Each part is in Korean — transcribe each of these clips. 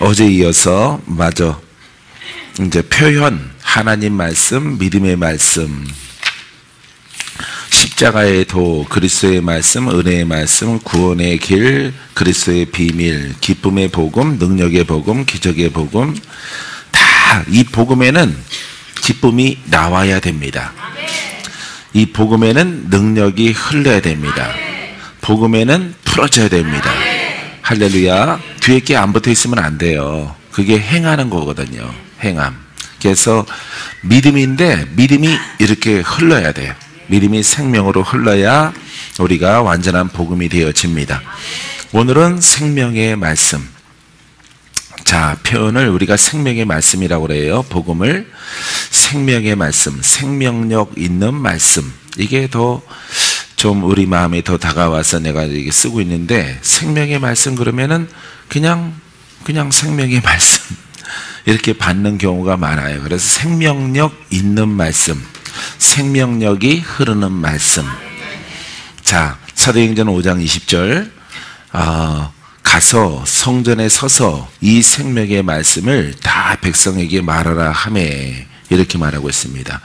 어제 이어서 마저 이제 표현, 하나님 말씀, 믿음의 말씀, 십자가의 도, 그리스도의 말씀, 은혜의 말씀, 구원의 길, 그리스도의 비밀, 기쁨의 복음, 능력의 복음, 기적의 복음, 다 이 복음에는 기쁨이 나와야 됩니다. 이 복음에는 능력이 흘러야 됩니다. 복음에는 풀어져야 됩니다. 할렐루야. 뒤에 게 안 붙어 있으면 안 돼요. 그게 행하는 거거든요. 행함. 그래서 믿음인데 믿음이 이렇게 흘러야 돼요. 믿음이 생명으로 흘러야 우리가 완전한 복음이 되어집니다. 오늘은 생명의 말씀. 자, 표현을 우리가 생명의 말씀이라고 그래요. 복음을 생명의 말씀, 생명력 있는 말씀. 이게 더 좀 우리 마음에 더 다가와서 내가 이게 쓰고 있는데, 생명의 말씀 그러면은 그냥 생명의 말씀 이렇게 받는 경우가 많아요. 그래서 생명력 있는 말씀, 생명력이 흐르는 말씀. 자, 사도행전 5장 20절 가서 성전에 서서 이 생명의 말씀을 다 백성에게 말하라 하매, 이렇게 말하고 있습니다.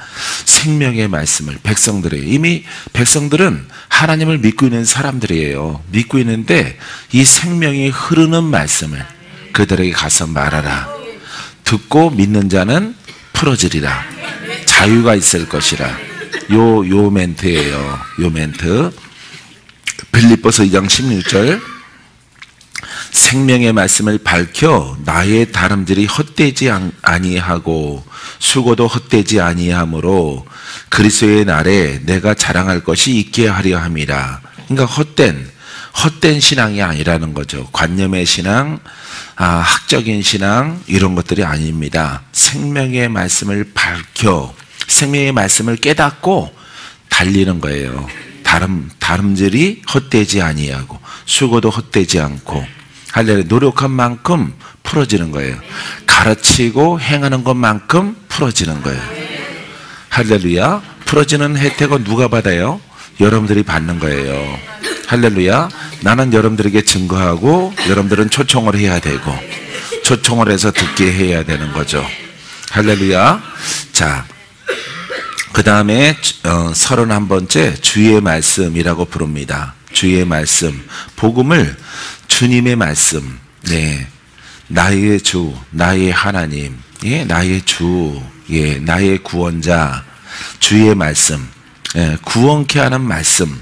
생명의 말씀을 백성들에게. 이미 백성들은 하나님을 믿고 있는 사람들이에요. 믿고 있는데 이 생명이 흐르는 말씀을 그들에게 가서 말하라. 듣고 믿는 자는 풀어지리라. 자유가 있을 것이라. 요 멘트예요. 요 멘트. 빌립보서 2장 16절. 생명의 말씀을 밝혀 나의 다름질이 헛되지 아니하고 수고도 헛되지 아니하므로 그리스도의 날에 내가 자랑할 것이 있게 하려 함이라. 그러니까 헛된 신앙이 아니라는 거죠. 관념의 신앙, 학적인 신앙, 이런 것들이 아닙니다. 생명의 말씀을 밝혀 생명의 말씀을 깨닫고 달리는 거예요. 다름질이 헛되지 아니하고 수고도 헛되지 않고, 할렐루야. 노력한 만큼 풀어지는 거예요. 가르치고 행하는 것만큼 풀어지는 거예요. 할렐루야. 풀어지는 혜택은 누가 받아요? 여러분들이 받는 거예요. 할렐루야. 나는 여러분들에게 증거하고 여러분들은 초청을 해야 되고, 초청을 해서 듣게 해야 되는 거죠. 할렐루야. 자, 그 다음에 31번째 주의 말씀이라고 부릅니다. 주의 말씀. 복음을 주님의 말씀, 네, 나의 주, 나의 하나님, 예, 나의 주, 예, 나의 구원자, 주의 말씀, 예, 구원케 하는 말씀.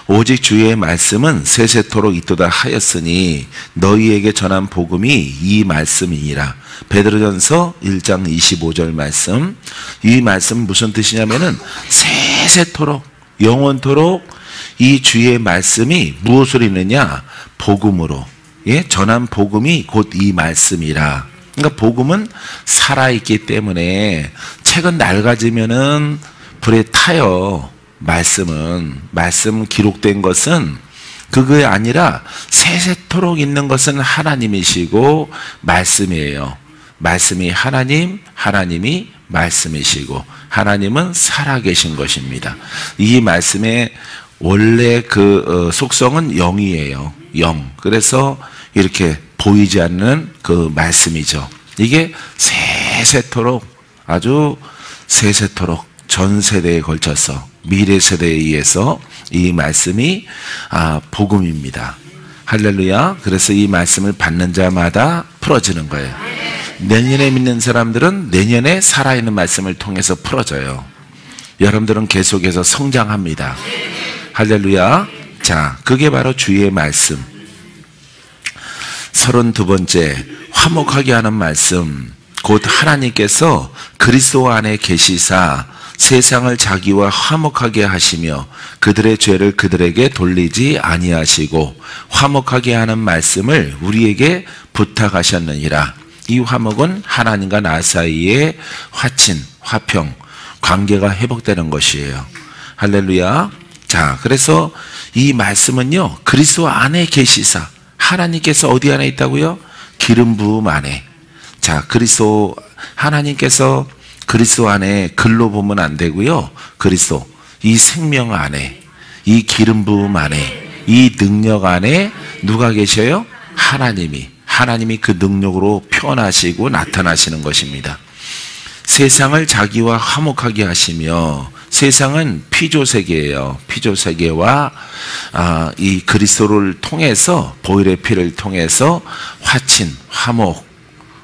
오직 주의 말씀은 세세토록 있도다 하였으니 너희에게 전한 복음이 이 말씀이니라. 베드로전서 1장 25절 말씀. 이 말씀 무슨 뜻이냐면은 세세토록, 영원토록 이 주의 말씀이 무엇을 있느냐? 복음으로. 예, 전한 복음이 곧 이 말씀이라. 그러니까 복음은 살아있기 때문에 책은 낡아지면은 불에 타요. 말씀 기록된 것은 그게 아니라 세세토록 있는 것은 하나님이시고 말씀이에요. 말씀이 하나님, 하나님이 말씀이시고 하나님은 살아계신 것입니다. 이 말씀의 원래 그 속성은 영이에요. 영. 그래서 이렇게 보이지 않는 그 말씀이죠. 이게 세세토록, 아주 세세토록 전 세대에 걸쳐서 미래 세대에 의해서 이 말씀이 복음입니다. 할렐루야. 그래서 이 말씀을 받는 자마다 풀어지는 거예요. 내년에 믿는 사람들은 내년에 살아있는 말씀을 통해서 풀어져요. 여러분들은 계속해서 성장합니다. 할렐루야. 자, 그게 바로 주의 말씀. 32번째, 화목하게 하는 말씀. 곧 하나님께서 그리스도 안에 계시사 세상을 자기와 화목하게 하시며 그들의 죄를 그들에게 돌리지 아니하시고 화목하게 하는 말씀을 우리에게 부탁하셨느니라. 이 화목은 하나님과 나 사이의 화친, 화평, 관계가 회복되는 것이에요. 할렐루야. 자, 그래서 이 말씀은요, 그리스도 안에 계시사. 하나님께서 어디 안에 있다고요? 기름 부음 안에. 자, 하나님께서 그리스도 안에 글로 보면 안 되고요. 그리스도, 이 생명 안에, 이 기름 부음 안에, 이 능력 안에 누가 계셔요? 하나님이 하나님이 그 능력으로 표현하시고 나타나시는 것입니다. 세상을 자기와 화목하게 하시며, 세상은 피조세계예요. 피조세계와 이 그리스도를 통해서, 보혈의 피를 통해서 화친, 화목,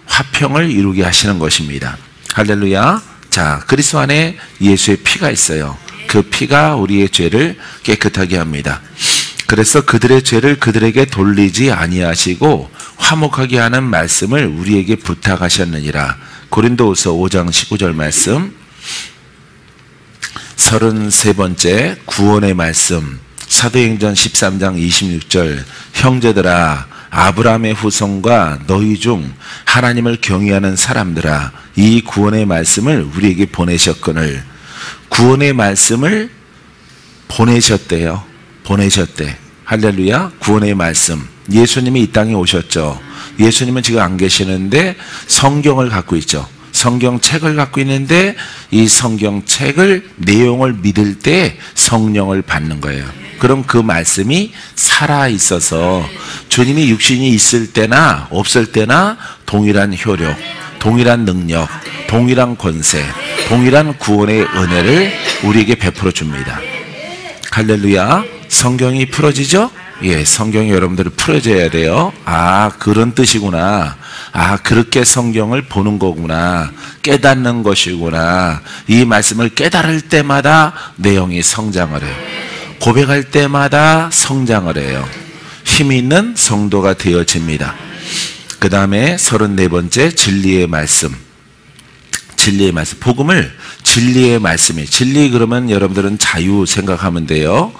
화평을 이루게 하시는 것입니다. 할렐루야. 자, 그리스도 안에 예수의 피가 있어요. 그 피가 우리의 죄를 깨끗하게 합니다. 그래서 그들의 죄를 그들에게 돌리지 아니하시고 화목하게 하는 말씀을 우리에게 부탁하셨느니라. 고린도후서 5장 19절 말씀. 33번째 구원의 말씀. 사도행전 13장 26절. 형제들아, 아브라함의 후손과 너희 중 하나님을 경외하는 사람들아, 이 구원의 말씀을 우리에게 보내셨거늘. 구원의 말씀을 보내셨대요. 보내셨대. 할렐루야. 구원의 말씀. 예수님이 이 땅에 오셨죠. 예수님은 지금 안 계시는데 성경을 갖고 있죠. 성경책을 갖고 있는데 이 성경책을 내용을 믿을 때 성령을 받는 거예요. 그럼 그 말씀이 살아있어서 주님이 육신이 있을 때나 없을 때나 동일한 효력, 동일한 능력, 동일한 권세, 동일한 구원의 은혜를 우리에게 베풀어 줍니다. 할렐루야. 성경이 풀어지죠? 예, 성경이 여러분들이 풀어져야 돼요. 아, 그런 뜻이구나. 아, 그렇게 성경을 보는 거구나. 깨닫는 것이구나. 이 말씀을 깨달을 때마다 내 영이 성장을 해요. 고백할 때마다 성장을 해요. 힘이 있는 성도가 되어집니다. 그 다음에 34번째 진리의 말씀. 진리의 말씀. 복음을 진리의 말씀이에요. 진리 그러면 여러분들은 자유 생각하면 돼요.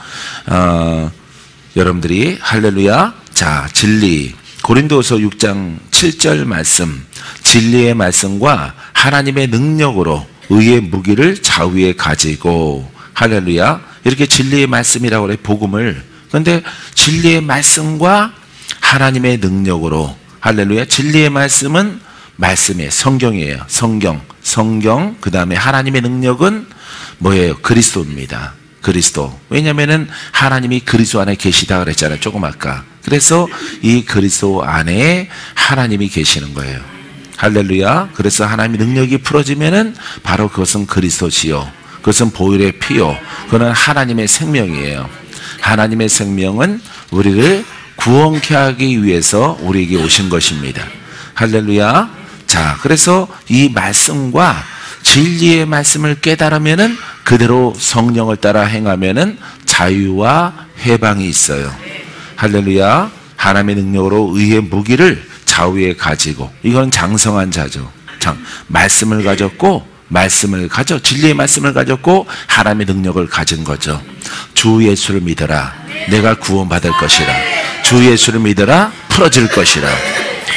여러분들이 할렐루야. 자, 진리. 고린도후서 6장 7절 말씀. 진리의 말씀과 하나님의 능력으로 의의 무기를 좌우에 가지고. 할렐루야. 이렇게 진리의 말씀이라고 그래, 복음을. 그런데 진리의 말씀과 하나님의 능력으로. 할렐루야. 진리의 말씀은 말씀이에요. 성경이에요. 성경. 그 다음에 하나님의 능력은 뭐예요? 그리스도입니다. 그리스도. 왜냐면은 하나님이 그리스도 안에 계시다 그랬잖아요. 조금 아까. 그래서 이 그리스도 안에 하나님이 계시는 거예요. 할렐루야. 그래서 하나님의 능력이 풀어지면은 바로 그것은 그리스도지요. 그것은 보혈의 피요. 그건 하나님의 생명이에요. 하나님의 생명은 우리를 구원케 하기 위해서 우리에게 오신 것입니다. 할렐루야. 자, 그래서 이 말씀과 진리의 말씀을 깨달으면은 그대로 성령을 따라 행하면은 자유와 해방이 있어요. 할렐루야. 하나님의 능력으로 의의 무기를 좌우에 가지고. 이건 장성한 자죠. 말씀을 가졌고, 진리의 말씀을 가졌고 하나님의 능력을 가진 거죠. 주 예수를 믿어라. 내가 구원받을 것이라. 주 예수를 믿어라. 풀어질 것이라.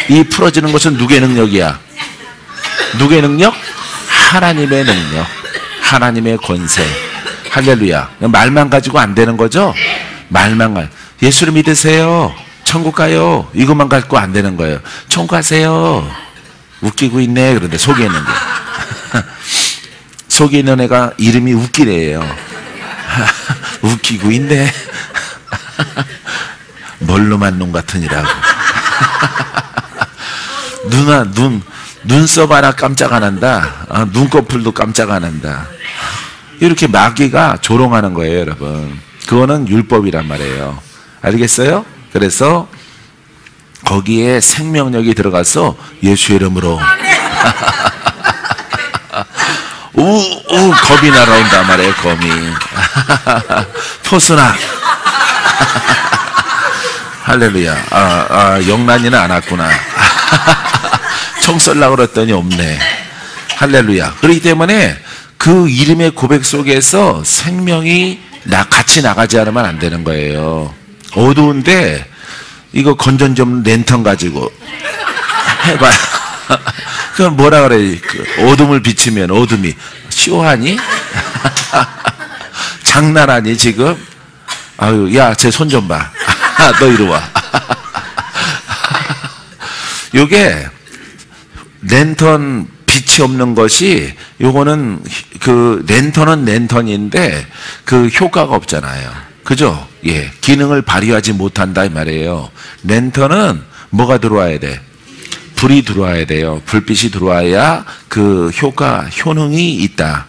이 풀어지는 것은 누구의 능력이야? 누구의 능력? 하나님의 능력. 하나님의 권세. 할렐루야. 말만 가지고 안 되는 거죠? 말만 가지고. 예수를 믿으세요. 천국 가요. 이것만 갖고 안 되는 거예요. 천국 가세요. 웃기고 있네. 그런데 속에 있는 게. 속에 있는 애가 이름이 웃기래요. 웃기고 있네. 멀로만 놈 같으니라고. 눈썹 하나 깜짝 안 한다. 눈꺼풀도 깜짝 안 한다. 이렇게 마귀가 조롱하는 거예요, 여러분. 그거는 율법이란 말이에요. 알겠어요? 그래서 거기에 생명력이 들어가서 예수의 이름으로 겁이 날아온단 말이에요. 검이. 포스나. 할렐루야. 영란이는 안 왔구나. 총 쏠라고 그랬더니 없네. 할렐루야. 그렇기 때문에 그 이름의 고백 속에서 생명이 같이 나가지 않으면 안 되는 거예요. 어두운데 이거 건전지 없는 랜턴 가지고 해봐. 그건 뭐라 그래? 어둠을 비치면 어둠이 시원하니? 장난하니 지금? 아유, 야, 제 손 좀 봐. 너 이리 와. 요게 랜턴 빛이 없는 것이, 요거는 그 랜턴은 랜턴인데 그 효과가 없잖아요. 그죠? 예, 기능을 발휘하지 못한다 이 말이에요. 랜턴은 뭐가 들어와야 돼? 불이 들어와야 돼요. 불빛이 들어와야 그 효능이 있다.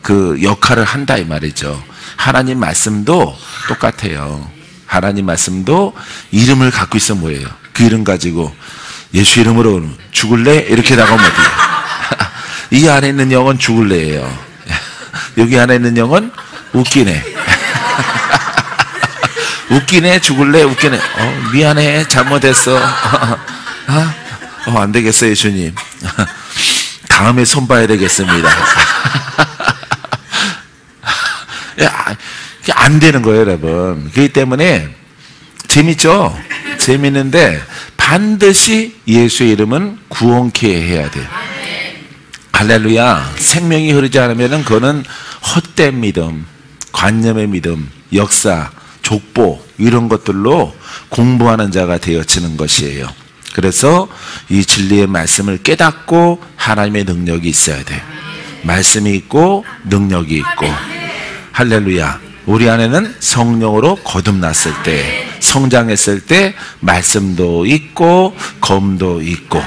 그 역할을 한다 이 말이죠. 하나님 말씀도 똑같아요. 하나님 말씀도 이름을 갖고 있어 뭐예요? 그 이름 가지고 예수 이름으로 죽을래? 이렇게 나가면 어디예요? 이 안에 있는 영은 죽을래예요. 여기 안에 있는 영은 웃기네. 웃기네, 죽을래, 웃기네. 미안해, 잘못했어. 안 되겠어요, 예수님. 다음에 손봐야 되겠습니다. 안 되는 거예요, 여러분. 그렇기 때문에 재밌죠? 재밌는데 반드시 예수의 이름은 구원케 해야 돼요. 할렐루야. 생명이 흐르지 않으면 그거는 헛된 믿음, 관념의 믿음, 역사, 족보 이런 것들로 공부하는 자가 되어지는 것이에요. 그래서 이 진리의 말씀을 깨닫고 하나님의 능력이 있어야 돼요. 말씀이 있고 능력이 있고. 할렐루야. 우리 안에는 성령으로 거듭났을 때, 성장했을 때 말씀도 있고 검도 있고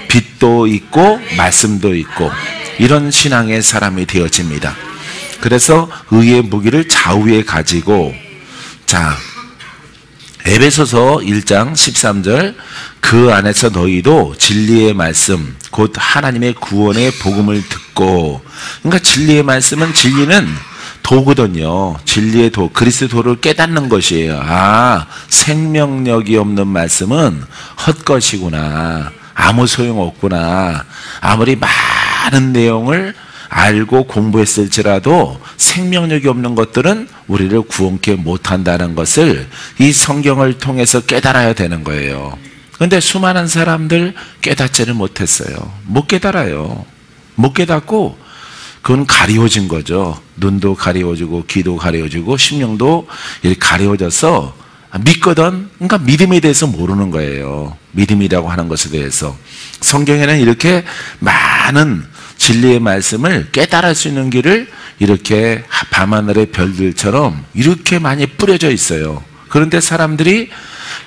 빛도 있고 말씀도 있고 이런 신앙의 사람이 되어집니다. 그래서 의의 무기를 좌우에 가지고, 자, 에베소서 1장 13절, 그 안에서 너희도 진리의 말씀 곧 하나님의 구원의 복음을 듣고. 그러니까 진리의 말씀은, 진리는 도거든요. 진리의 도, 그리스도를 깨닫는 것이에요. 생명력이 없는 말씀은 헛것이구나, 아무 소용없구나. 아무리 많은 내용을 알고 공부했을지라도 생명력이 없는 것들은 우리를 구원케 못한다는 것을 이 성경을 통해서 깨달아야 되는 거예요. 그런데 수많은 사람들 깨닫지를 못했어요. 못 깨달아요. 못 깨닫고 그건 가리워진 거죠. 눈도 가리워지고 귀도 가리워지고 심령도 이렇게 가리워져서 믿거든. 그러니까 믿음에 대해서 모르는 거예요. 믿음이라고 하는 것에 대해서. 성경에는 이렇게 많은 진리의 말씀을 깨달을 수 있는 길을 이렇게 밤하늘의 별들처럼 이렇게 많이 뿌려져 있어요. 그런데 사람들이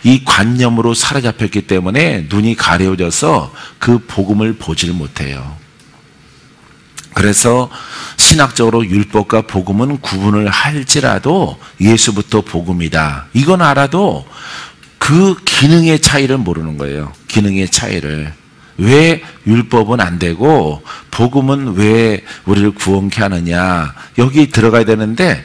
이 관념으로 사로잡혔기 때문에 눈이 가려워져서 그 복음을 보질 못해요. 그래서 신학적으로 율법과 복음은 구분을 할지라도 예수부터 복음이다, 이건 알아도 그 기능의 차이를 모르는 거예요. 기능의 차이를. 왜 율법은 안 되고 복음은 왜 우리를 구원케 하느냐, 여기 들어가야 되는데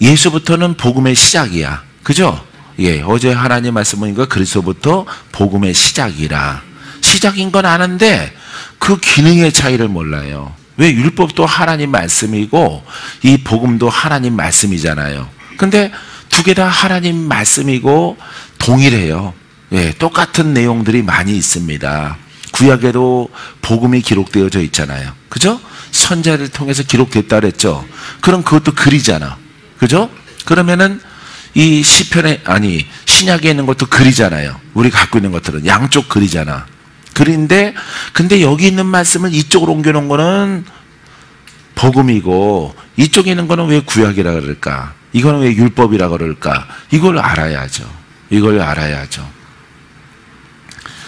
예수부터는 복음의 시작이야. 그죠? 예, 어제 하나님 말씀 보니까 그리스도부터 복음의 시작이라. 시작인 건 아는데 그 기능의 차이를 몰라요. 왜? 율법도 하나님 말씀이고 이 복음도 하나님 말씀이잖아요. 근데 두 개 다 하나님 말씀이고 동일해요. 예, 똑같은 내용들이 많이 있습니다. 구약에도 복음이 기록되어져 있잖아요. 그죠? 선자를 통해서 기록됐다 그랬죠. 그럼 그것도 글이잖아. 그죠? 그러면은 이 시편에, 아니 신약에 있는 것도 글이잖아요. 우리 갖고 있는 것들은 양쪽 글이잖아. 글인데 근데 여기 있는 말씀을 이쪽으로 옮겨놓은 거는 복음이고 이쪽에 있는 거는 왜 구약이라 그럴까? 이거는 왜 율법이라 그럴까? 이걸 알아야죠. 이걸 알아야죠.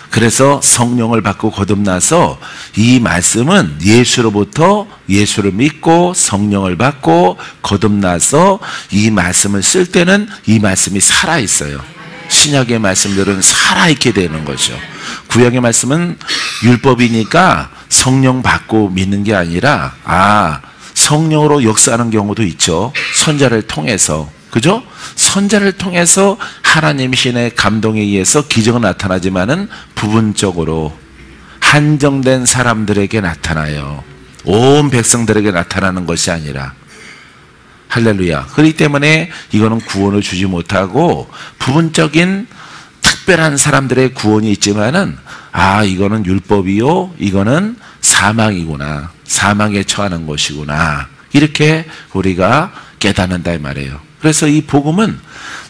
그래서 성령을 받고 거듭나서 이 말씀은 예수로부터, 예수를 믿고 성령을 받고 거듭나서 이 말씀을 쓸 때는 이 말씀이 살아있어요. 신약의 말씀들은 살아있게 되는 거죠. 구약의 말씀은 율법이니까 성령 받고 믿는 게 아니라 성령으로 역사하는 경우도 있죠. 선자를 통해서. 그죠? 선자를 통해서 하나님 신의 감동에 의해서 기적은 나타나지만은 부분적으로 한정된 사람들에게 나타나요. 온 백성들에게 나타나는 것이 아니라. 할렐루야. 그렇기 때문에 이거는 구원을 주지 못하고 부분적인 특별한 사람들의 구원이 있지만은 이거는 율법이요, 이거는 사망이구나, 사망에 처하는 것이구나, 이렇게 우리가 깨닫는다 이 말이에요. 그래서 이 복음은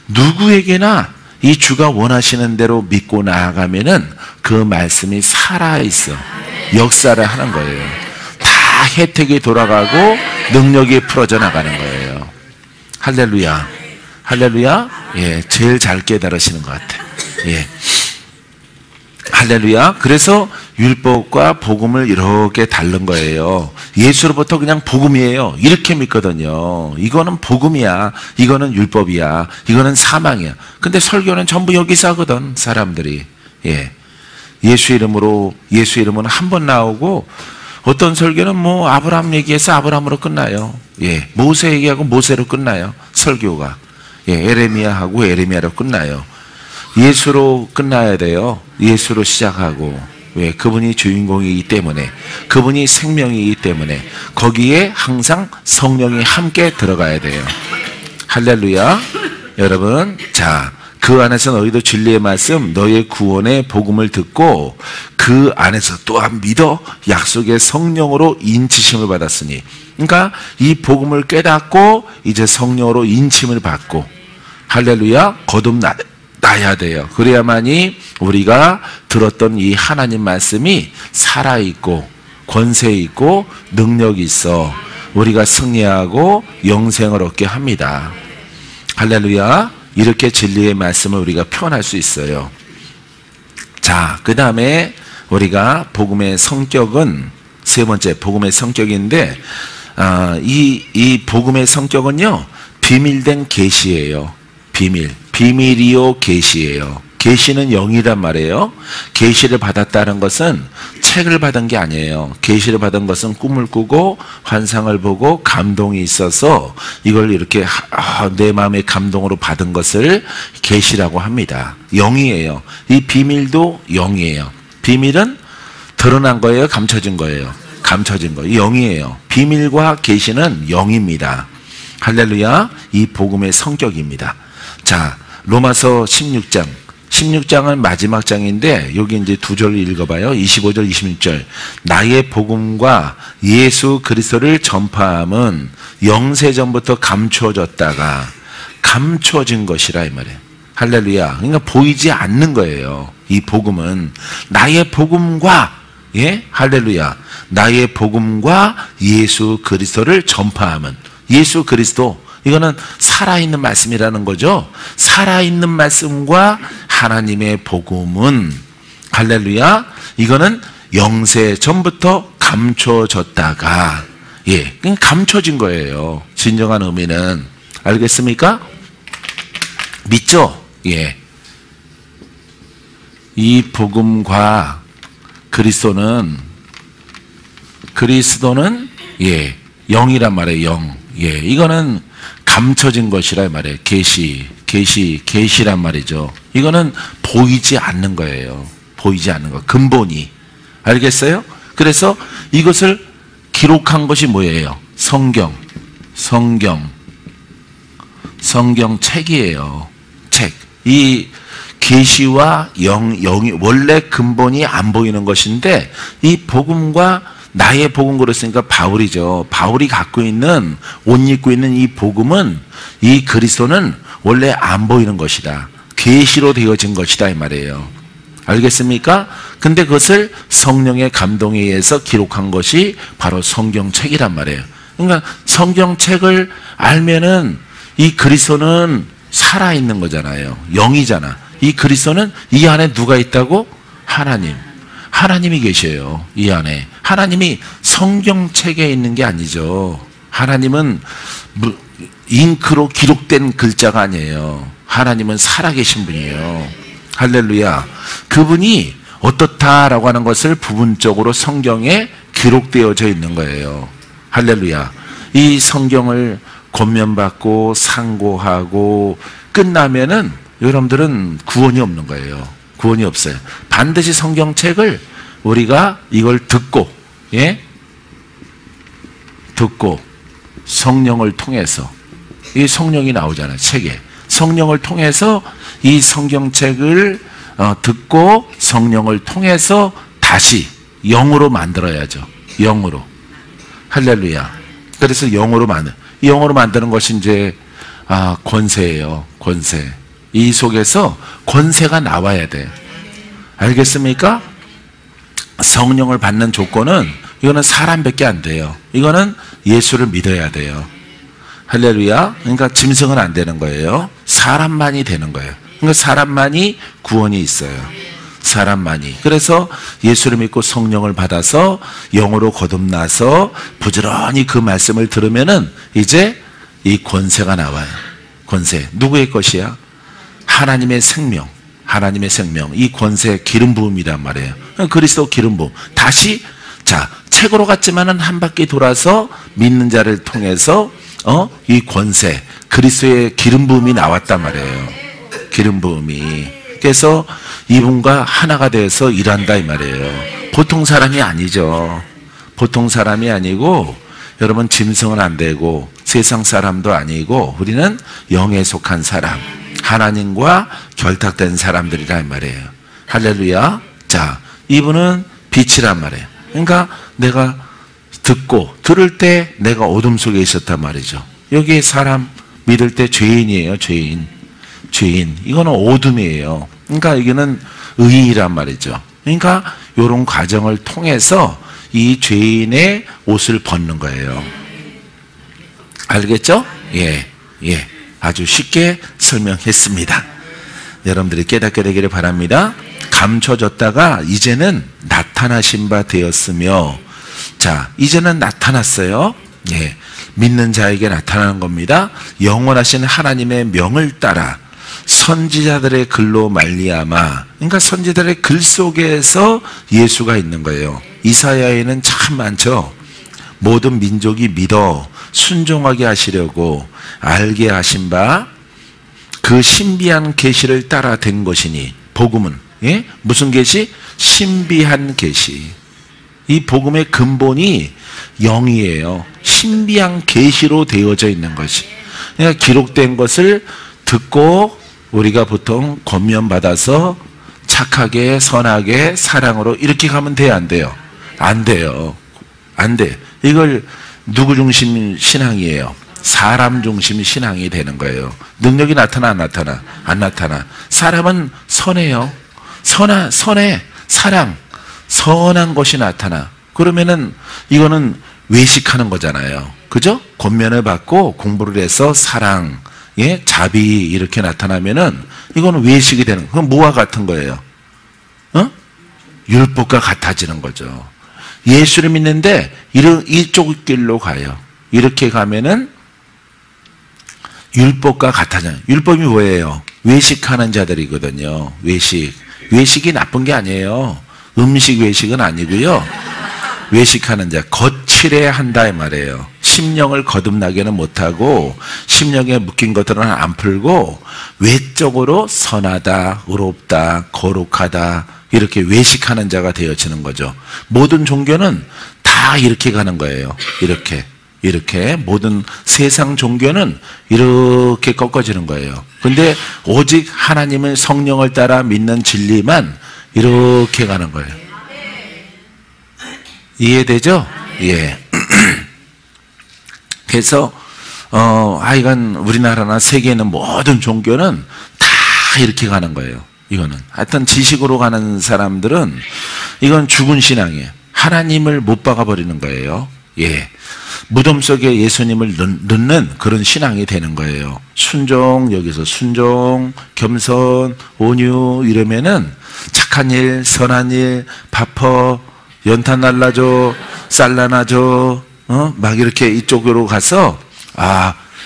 누구에게나 이 주가 원하시는 대로 믿고 나아가면은 그 말씀이 살아있어 역사를 하는 거예요. 다 혜택이 돌아가고 능력이 풀어져 나가는 거예요. 할렐루야. 할렐루야. 예, 제일 잘 깨달으시는 것 같아요. 예. 할렐루야. 그래서 율법과 복음을 이렇게 다른 거예요. 예수로부터 그냥 복음이에요. 이렇게 믿거든요. 이거는 복음이야. 이거는 율법이야. 이거는 사망이야. 근데 설교는 전부 여기서 하거든, 사람들이. 예. 예수 이름으로, 예수 이름은 한 번 나오고, 어떤 설교는 뭐 아브라함 얘기해서 아브라함으로 끝나요. 예. 모세 얘기하고 모세로 끝나요. 설교가. 예. 에레미야하고 에레미야로 끝나요. 예수로 끝나야 돼요. 예수로 시작하고. 왜? 그분이 주인공이기 때문에, 그분이 생명이기 때문에 거기에 항상 성령이 함께 들어가야 돼요. 할렐루야. 여러분, 자, 그 안에서 너희도 진리의 말씀, 너희의 구원의 복음을 듣고 그 안에서 또한 믿어 약속의 성령으로 인치심을 받았으니, 그러니까 이 복음을 깨닫고 이제 성령으로 인침을 받고, 할렐루야, 거듭나야 돼요. 그래야만이 우리가 들었던 이 하나님 말씀이 살아있고 권세 있고 능력이 있어 우리가 승리하고 영생을 얻게 합니다. 할렐루야. 이렇게 진리의 말씀을 우리가 표현할 수 있어요. 자, 그 다음에 우리가 복음의 성격은 세 번째 복음의 성격인데, 이 복음의 성격은요, 비밀된 계시예요. 비밀이요 계시예요. 계시는 영이란 말이에요. 계시를 받았다는 것은 책을 받은 게 아니에요. 계시를 받은 것은 꿈을 꾸고 환상을 보고 감동이 있어서 이걸 이렇게 내 마음의 감동으로 받은 것을 계시라고 합니다. 영이에요. 이 비밀도 영이에요. 비밀은 드러난 거예요, 감춰진 거예요? 감춰진 거. 영이에요. 비밀과 계시는 영입니다. 할렐루야. 이 복음의 성격입니다. 자, 로마서 16장은 마지막 장인데 여기 이제 두 절을 읽어봐요. 25절, 26절. 나의 복음과 예수 그리스도를 전파함은 영세전부터 감추어졌다가 감추어진 것이라 이 말이에요. 할렐루야. 그러니까 보이지 않는 거예요. 이 복음은 나의 복음과, 예, 할렐루야, 나의 복음과 예수 그리스도를 전파함은, 예수 그리스도, 이거는 살아있는 말씀이라는 거죠. 살아있는 말씀과 하나님의 복음은, 할렐루야, 이거는 영세 전부터 감춰졌다가, 예, 그냥 감춰진 거예요. 진정한 의미는. 알겠습니까? 믿죠? 예. 이 복음과 그리스도는 예, 영이란 말이에요. 영. 예, 이거는 감춰진 것이라 말이에요. 계시란 말이죠. 이거는 보이지 않는 거예요. 보이지 않는 거. 근본이. 알겠어요? 그래서 이것을 기록한 것이 뭐예요? 성경 책이에요. 책. 이 계시와 영이 원래 근본이 안 보이는 것인데, 이 복음과 나의 복음, 그랬으니까 바울이죠. 바울이 갖고 있는, 옷 입고 있는 이 복음은, 이 그리스도는 원래 안 보이는 것이다. 계시로 되어진 것이다 이 말이에요. 알겠습니까? 근데 그것을 성령의 감동에 의해서 기록한 것이 바로 성경책이란 말이에요. 그러니까 성경책을 알면은 이 그리스도는 살아있는 거잖아요. 영이잖아. 이 그리스도는 이 안에 누가 있다고? 하나님이 계셔요. 이 안에. 하나님이 성경책에 있는 게 아니죠. 하나님은 잉크로 기록된 글자가 아니에요. 하나님은 살아계신 분이에요. 할렐루야. 그분이 어떻다라고 하는 것을 부분적으로 성경에 기록되어져 있는 거예요. 할렐루야. 이 성경을 권면받고 상고하고 끝나면은 여러분들은 구원이 없는 거예요. 구원이 없어요. 반드시 성경책을 우리가 이걸 듣고, 예? 듣고 성령을 통해서, 이 성령이 나오잖아요. 책에. 성령을 통해서 이 성경책을 듣고 성령을 통해서 다시 영으로 만들어야죠. 영으로. 할렐루야. 그래서 영으로 만드는 것이 이제 권세예요. 권세. 이 속에서 권세가 나와야 돼. 알겠습니까? 성령을 받는 조건은, 이거는 사람밖에 안 돼요. 이거는 예수를 믿어야 돼요. 할렐루야. 그러니까 짐승은 안 되는 거예요. 사람만이 되는 거예요. 그러니까 사람만이 구원이 있어요. 사람만이. 그래서 예수를 믿고 성령을 받아서 영으로 거듭나서 부지런히 그 말씀을 들으면은 이제 이 권세가 나와요. 권세. 누구의 것이야? 하나님의 생명. 하나님의 생명. 이 권세 기름 부음이란 말이에요. 그리스도 기름 부음. 다시 자, 책으로 갔지만은 한 바퀴 돌아서 믿는 자를 통해서 이 권세, 그리스도의 기름 부음이 나왔단 말이에요. 기름 부음이. 그래서 이분과 하나가 되어서 일한다 이 말이에요. 보통 사람이 아니죠. 보통 사람이 아니고 여러분 짐승은 안 되고 세상 사람도 아니고 우리는 영에 속한 사람, 하나님과 결탁된 사람들이라 이 말이에요. 할렐루야. 자, 이분은 빛이란 말이에요. 그러니까 내가 들을 때 내가 어둠 속에 있었단 말이죠. 여기 사람 믿을 때 죄인이에요. 죄인. 이거는 어둠이에요. 그러니까 이거는 의의란 말이죠. 그러니까 이런 과정을 통해서 이 죄인의 옷을 벗는 거예요. 알겠죠? 예. 아주 쉽게 설명했습니다. 여러분들이 깨닫게 되기를 바랍니다. 감춰졌다가 이제는 나타나신 바 되었으며, 자, 이제는 나타났어요. 예. 믿는 자에게 나타나는 겁니다. 영원하신 하나님의 명을 따라 선지자들의 글로 말미암아, 그러니까 선지자들의 글 속에서 예수가 있는 거예요. 이사야에는 참 많죠. 모든 민족이 믿어 순종하게 하시려고 알게 하신 바 그 신비한 계시를 따라 된 것이니. 복음은 무슨 계시? 신비한 계시. 이 복음의 근본이 영이에요. 신비한 계시로 되어져 있는 것이. 그러니까 기록된 것을 듣고 우리가 보통 권면받아서 착하게 선하게 사랑으로 이렇게 가면 돼요, 안 돼요? 안 돼요. 안 돼. 이걸 누구 중심 신앙이에요? 사람 중심 신앙이 되는 거예요. 능력이 나타나 안 나타나? 안 나타나. 사람은 선해요. 선해. 사랑. 선한 것이 나타나. 그러면은 이거는 외식하는 거잖아요. 그죠? 권면을 받고 공부를 해서 사랑, 자비 이렇게 나타나면은 이거는 외식이 되는 거예요. 그럼 뭐와 같은 거예요? 율법과 같아지는 거죠. 예수를 믿는데 이쪽 길로 가요. 이렇게 가면은 율법과 같아져요. 율법이 뭐예요? 외식하는 자들이거든요. 외식이 나쁜 게 아니에요. 음식 외식은 아니고요. 외식하는 자, 거칠해야 한다 이 말이에요. 심령을 거듭나게는 못하고 심령에 묶인 것들은 안 풀고 외적으로 선하다, 의롭다, 거룩하다 이렇게 외식하는 자가 되어지는 거죠. 모든 종교는 다 이렇게 가는 거예요. 이렇게 모든 세상 종교는 이렇게 꺾어지는 거예요. 근데 오직 하나님의 성령을 따라 믿는 진리만 이렇게 가는 거예요. 이해되죠? 예. 그래서 하여간 우리나라나 세계에는 모든 종교는 다 이렇게 가는 거예요. 이거는 하여튼 지식으로 가는 사람들은 이건 죽은 신앙이에요. 하나님을 못 박아버리는 거예요. 예. 무덤 속에 예수님을 넣는 그런 신앙이 되는 거예요. 순종, 여기서 순종, 겸손, 온유 이러면은 착한 일, 선한 일, 바퍼, 연탄 날라줘, 쌀라나줘, 막 이렇게 이쪽으로 가서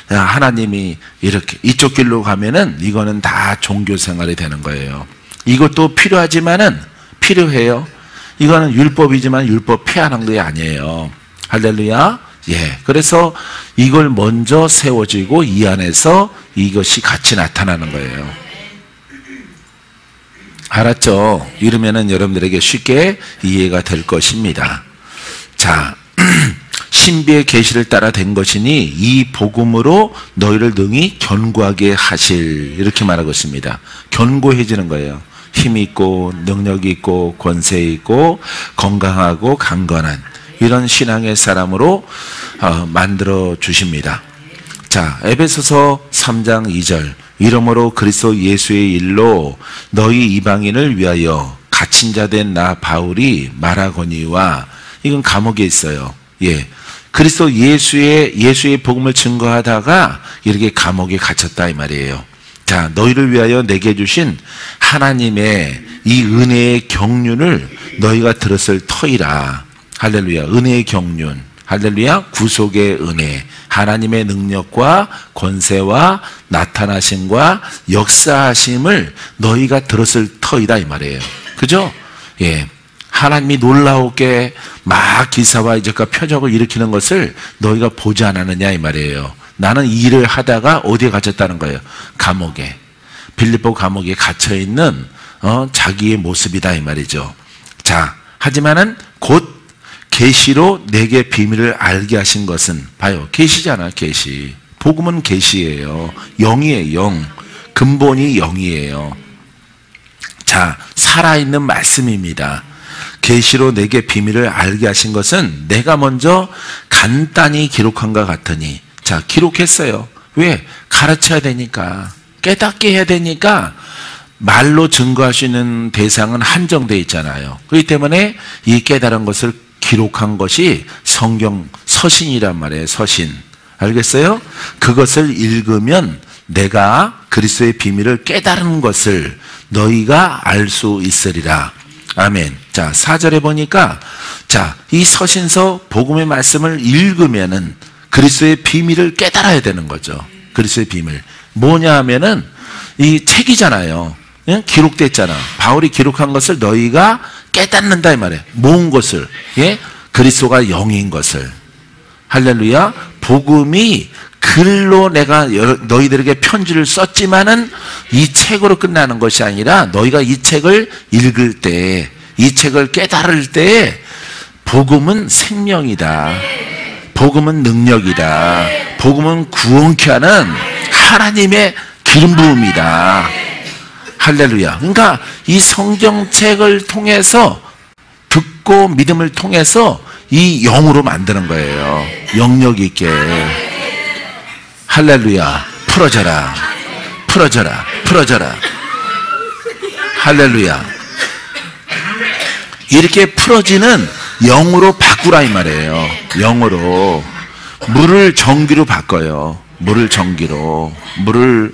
하나님이 이렇게 이쪽 길로 가면은 이거는 다 종교 생활이 되는 거예요. 이것도 필요해요. 이거는 율법이지만 율법 피하는 게 아니에요. 할렐루야. 예. 그래서 이걸 먼저 세워지고 이 안에서 이것이 같이 나타나는 거예요. 알았죠? 이러면은 여러분들에게 쉽게 이해가 될 것입니다. 자, 신비의 계시를 따라 된 것이니 이 복음으로 너희를 능히 견고하게 하실, 이렇게 말하고 있습니다. 견고해지는 거예요. 힘이 있고 능력이 있고 권세 있고 건강하고 강건한 이런 신앙의 사람으로 만들어 주십니다. 자, 에베소서 3장 2절. 이러므로 그리스도 예수의 일로 너희 이방인을 위하여 갇힌 자 된 나 바울이 말하거니와, 이건 감옥에 있어요. 예. 그리스도 예수의 복음을 증거하다가 이렇게 감옥에 갇혔다 이 말이에요. 자, 너희를 위하여 내게 주신 하나님의 이 은혜의 경륜을 너희가 들었을 터이라. 할렐루야. 은혜의 경륜. 할렐루야. 구속의 은혜. 하나님의 능력과 권세와 나타나심과 역사하심을 너희가 들었을 터이다 이 말이에요. 그죠? 예. 하나님이 놀라우게 막 기사와 이적과 표적을 일으키는 것을 너희가 보지 않았느냐 이 말이에요. 나는 이 일을 하다가 어디에 갇혔다는 거예요? 감옥에. 빌립보 감옥에 갇혀있는 자기의 모습이다 이 말이죠. 자, 하지만은 곧 계시로 내게 비밀을 알게 하신 것은, 봐요, 계시잖아. 계시. 복음은 계시예요. 영이에요. 영. 근본이 영이에요. 자, 살아있는 말씀입니다. 계시로 내게 비밀을 알게 하신 것은 내가 먼저 간단히 기록한 것 같으니. 자, 기록했어요. 왜? 가르쳐야 되니까. 깨닫게 해야 되니까. 말로 증거할 수 있는 대상은 한정되어 있잖아요. 그렇기 때문에 이 깨달은 것을 기록한 것이 성경 서신이란 말이에요. 서신. 알겠어요? 그것을 읽으면 내가 그리스도의 비밀을 깨달은 것을 너희가 알 수 있으리라. 아멘. 자, 4절에 보니까, 자, 이 서신서 복음의 말씀을 읽으면은 그리스도의 비밀을 깨달아야 되는 거죠. 그리스도의 비밀. 뭐냐 하면은 이 책이잖아요. 예? 기록됐잖아. 바울이 기록한 것을 너희가 깨닫는다 이 말이에요. 모은 것을. 예? 그리스도가 영인 것을. 할렐루야. 복음이 글로 내가 너희들에게 편지를 썼지만은 이 책으로 끝나는 것이 아니라 너희가 이 책을 읽을 때, 이 책을 깨달을 때 복음은 생명이다. 복음은 능력이다. 복음은 구원케 하는 하나님의 기름 부음이다. 할렐루야. 그러니까 이 성경책을 통해서 듣고 믿음을 통해서 이 영으로 만드는 거예요. 영역 있게. 할렐루야. 풀어져라. 풀어져라. 풀어져라. 할렐루야. 이렇게 풀어지는 영으로 바꾸라 이 말이에요. 영으로. 물을 전기로 바꿔요. 물을 전기로. 물을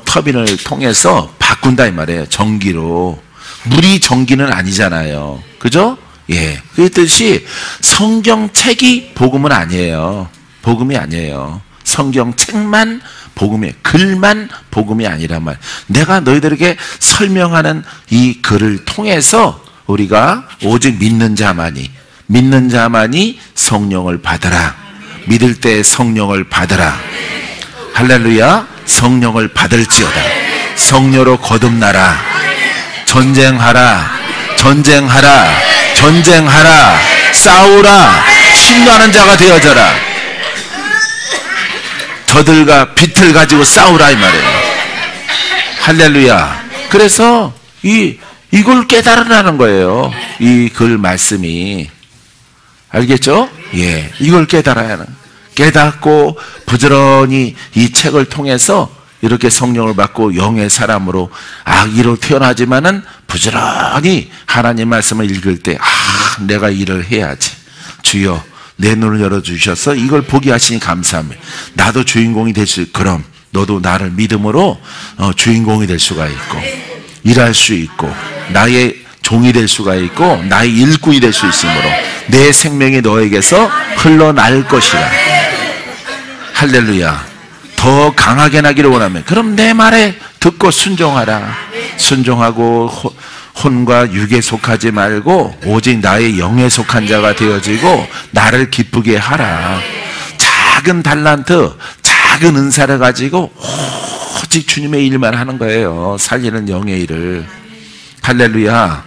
터빈을 통해서 바꾼다 이 말이에요. 전기로. 물이 전기는 아니잖아요. 그죠? 예. 그랬듯이 성경책이 복음은 아니에요. 복음이 아니에요. 성경책만 복음이, 글만 복음이 아니란 말. 내가 너희들에게 설명하는 이 글을 통해서 우리가 오직 믿는 자만이 성령을 받으라. 믿을 때 성령을 받으라. 할렐루야. 성령을 받을지어다. 성령으로 거듭나라. 전쟁하라. 전쟁하라. 전쟁하라. 싸우라. 신뢰하는 자가 되어져라. 저들과 빛을 가지고 싸우라 이 말이에요. 할렐루야. 그래서 이걸 깨달으라는 거예요. 이 글 말씀이. 알겠죠? 예. 이걸 깨달아야 하는. 깨닫고 부지런히 이 책을 통해서 이렇게 성령을 받고 영의 사람으로 악의로 태어나지만은 부지런히 하나님 말씀을 읽을 때, 내가 일을 해야지. 주여, 내 눈을 열어주셔서 이걸 보게 하시니 감사합니다. 나도 주인공이 될 수, 그럼 너도 나를 믿음으로 주인공이 될 수가 있고, 일할 수 있고, 나의 종이 될 수가 있고, 나의 일꾼이 될 수 있으므로 내 생명이 너에게서 흘러날 것이라. 할렐루야. 더 강하게 나기를 원하면, 그럼 내 말에 듣고 순종하라. 순종하고 혼과 육에 속하지 말고 오직 나의 영에 속한 자가 되어지고 나를 기쁘게 하라. 작은 달란트, 작은 은사를 가지고 오직 주님의 일만 하는 거예요. 살리는 영의 일을. 할렐루야.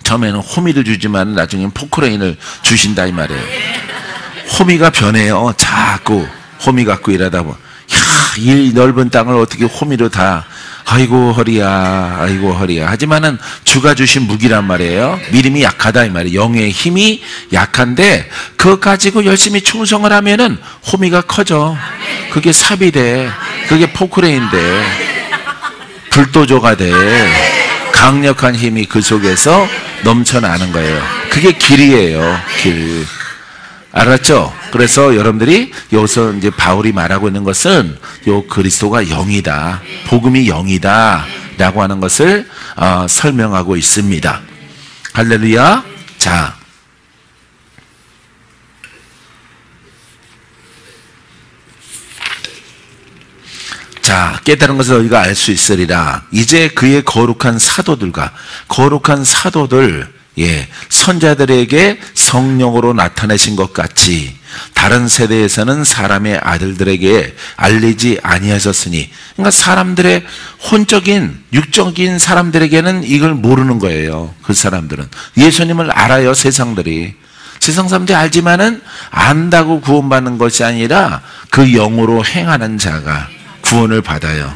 처음에는 호미를 주지만 나중엔 포크레인을 주신다 이 말이에요. 호미가 변해요. 자꾸 호미 갖고 일하다 보면, 이 넓은 땅을 어떻게 호미로 다, 아이고 허리야, 아이고 허리야. 하지만은 주가 주신 무기란 말이에요. 믿음이 약하다 이 말이에요. 영의 힘이 약한데 그거 가지고 열심히 충성을 하면은 호미가 커져. 그게 삽이 돼. 그게 포크레인 돼. 불도저가 돼. 강력한 힘이 그 속에서 넘쳐나는 거예요. 그게 길이에요. 길. 알았죠? 그래서 여러분들이 여기서 이제 바울이 말하고 있는 것은 요 그리스도가 영이다, 복음이 영이다 라고 하는 것을 설명하고 있습니다. 할렐루야. 자, 깨달은 것을 너희가 알 수 있으리라. 이제 그의 거룩한 사도들, 선자들에게 성령으로 나타내신 것 같이 다른 세대에서는 사람의 아들들에게 알리지 아니하셨으니, 그러니까 사람들의 혼적인 육적인 사람들에게는 이걸 모르는 거예요. 그 사람들은 예수님을 알아요. 세상 사람들이 알지만은 안다고 구원받는 것이 아니라 그 영으로 행하는 자가 구원을 받아요.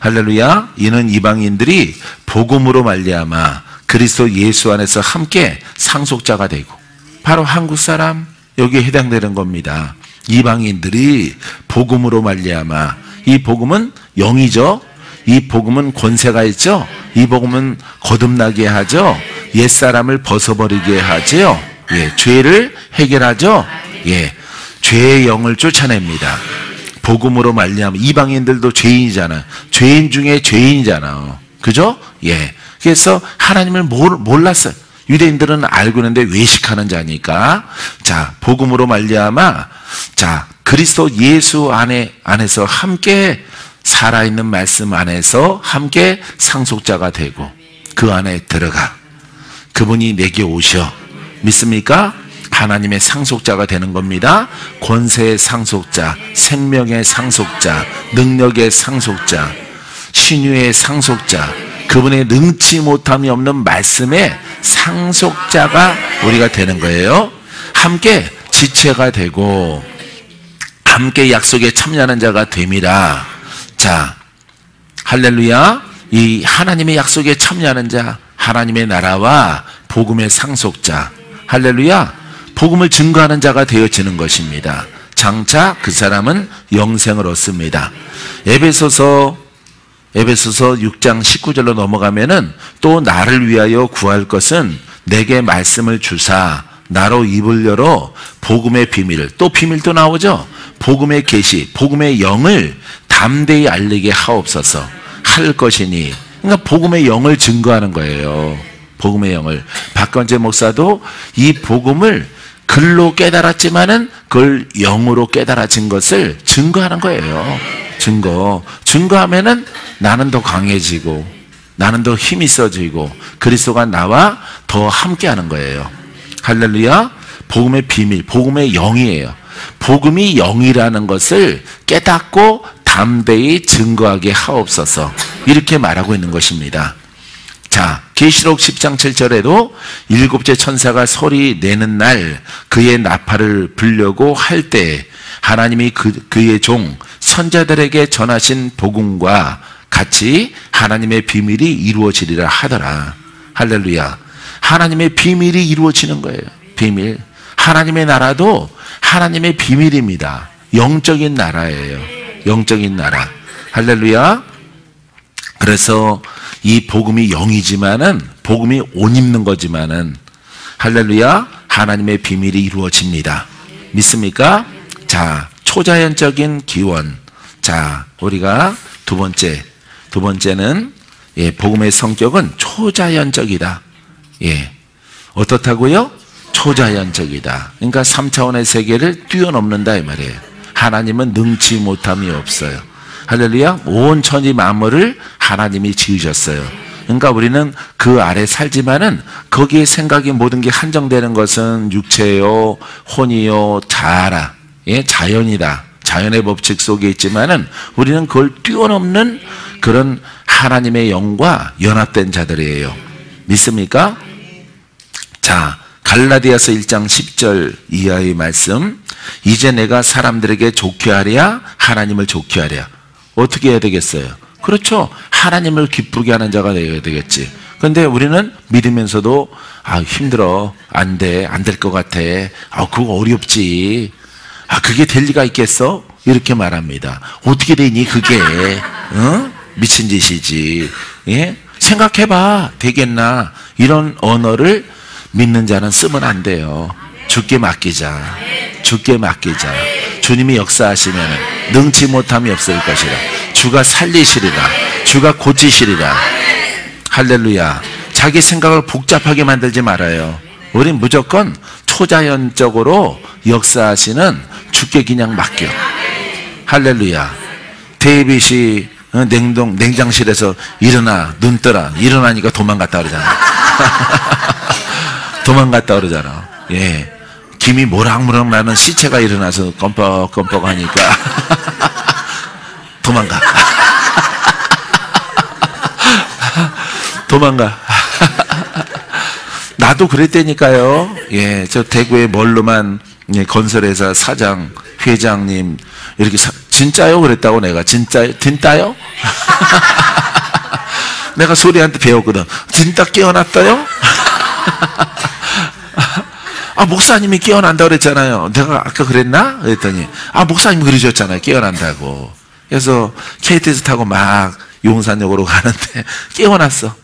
할렐루야. 이는 이방인들이 복음으로 말미암아 그리스도 예수 안에서 함께 상속자가 되고, 바로 한국 사람 여기에 해당되는 겁니다. 이방인들이 복음으로 말미암아, 이 복음은 영이죠. 이 복음은 권세가 있죠. 이 복음은 거듭나게 하죠. 옛사람을 벗어버리게 하죠. 죄를 해결하죠. 죄의 영을 쫓아냅니다. 복음으로 말미암아. 이방인들도 죄인이잖아. 죄인 중에 죄인이잖아. 그죠? 그래서 하나님을 몰랐어요. 유대인들은 알고 있는데 외식하는 자니까. 자, 복음으로 말미암아, 자, 그리스도 예수 안에서 함께 살아있는 말씀 안에서 함께 상속자가 되고, 그 안에 들어가. 그분이 내게 오셔. 믿습니까? 하나님의 상속자가 되는 겁니다. 권세의 상속자, 생명의 상속자, 능력의 상속자, 신유의 상속자, 그분의 능치 못함이 없는 말씀의 상속자가 우리가 되는 거예요. 함께 지체가 되고 함께 약속에 참여하는 자가 됩니다. 자, 할렐루야. 이 하나님의 약속에 참여하는 자, 하나님의 나라와 복음의 상속자, 할렐루야, 복음을 증거하는 자가 되어지는 것입니다. 장차 그 사람은 영생을 얻습니다. 에베소서 6장 19절로 넘어가면은, 또 나를 위하여 구할 것은 내게 말씀을 주사 나로 입을 열어 복음의 비밀을, 또 비밀도 나오죠. 복음의 계시, 복음의 영을 담대히 알리게 하옵소서 할 것이니, 그러니까 복음의 영을 증거하는 거예요. 복음의 영을. 박건재 목사도 이 복음을 글로 깨달았지만은 그걸 영으로 깨달아진 것을 증거하는 거예요. 증거하면은 나는 더 강해지고, 나는 더 힘이 있어지고, 그리스도가 나와 더 함께하는 거예요. 할렐루야. 복음의 비밀, 복음의 영이에요. 복음이 영이라는 것을 깨닫고 담대히 증거하게 하옵소서, 이렇게 말하고 있는 것입니다. 자, 계시록 10장 7절에도 일곱째 천사가 소리 내는 날 그의 나팔을 불려고 할 때 하나님이 그의 종 선자들에게 전하신 복음과 같이 하나님의 비밀이 이루어지리라 하더라. 할렐루야. 하나님의 비밀이 이루어지는 거예요. 비밀. 하나님의 나라도 하나님의 비밀입니다. 영적인 나라예요. 영적인 나라. 할렐루야. 그래서 이 복음이 영이지만은, 복음이 옷 입는 거지만은, 할렐루야, 하나님의 비밀이 이루어집니다. 믿습니까? 자, 초자연적인 기원. 자, 우리가 두 번째는, 복음의 성격은 초자연적이다. 어떻다고요? 초자연적이다. 그러니까 3차원의 세계를 뛰어넘는다 이 말이에요. 하나님은 능치 못함이 없어요. 할렐루야. 온 천지 만물을 하나님이 지으셨어요. 그러니까 우리는 그 아래 살지만은 거기에 생각이 모든 게 한정되는 것은 육체요, 혼이요, 자아라. 자연이다. 자연의 법칙 속에 있지만은 우리는 그걸 뛰어넘는 그런 하나님의 영과 연합된 자들이에요. 믿습니까? 자, 갈라디아서 1장 10절 이하의 말씀. 이제 내가 사람들에게 좋게 하랴, 하나님을 좋게 하랴. 어떻게 해야 되겠어요? 그렇죠. 하나님을 기쁘게 하는 자가 되어야 되겠지. 그런데 우리는 믿으면서도 힘들어, 안 될 것 같아, 그거 어렵지, 그게 될 리가 있겠어? 이렇게 말합니다. 어떻게 되니 그게? 미친 짓이지. 생각해봐, 되겠나? 이런 언어를 믿는 자는 쓰면 안 돼요. 주께 맡기자. 주께 맡기자. 주님이 역사하시면 능치 못함이 없을 것이라. 주가 살리시리라. 주가 고치시리라. 할렐루야. 자기 생각을 복잡하게 만들지 말아요. 우린 무조건 초자연적으로 역사하시는 주께 그냥 맡겨. 할렐루야. 데이빗이 냉장실에서 일어나, 눈 떠라. 일어나니까 도망갔다 그러잖아. 도망갔다 그러잖아. 예. 김이 모락모락 나는 시체가 일어나서 껌뻑껌뻑 하니까 도망가. 도망가. 나도 그랬다니까요. 예, 저 대구의 멀루만 건설회사 사장, 회장님 이렇게 진짜요? 그랬다고 내가 진짜요? 내가 소리한테 배웠거든. 진짜 깨어났다요? 아, 목사님이 깨어난다 그랬잖아요. 내가 아까 그랬나? 그랬더니 목사님 그러셨잖아요. 깨어난다고. 그래서 KTX 타고 막 용산역으로 가는데 깨어났어.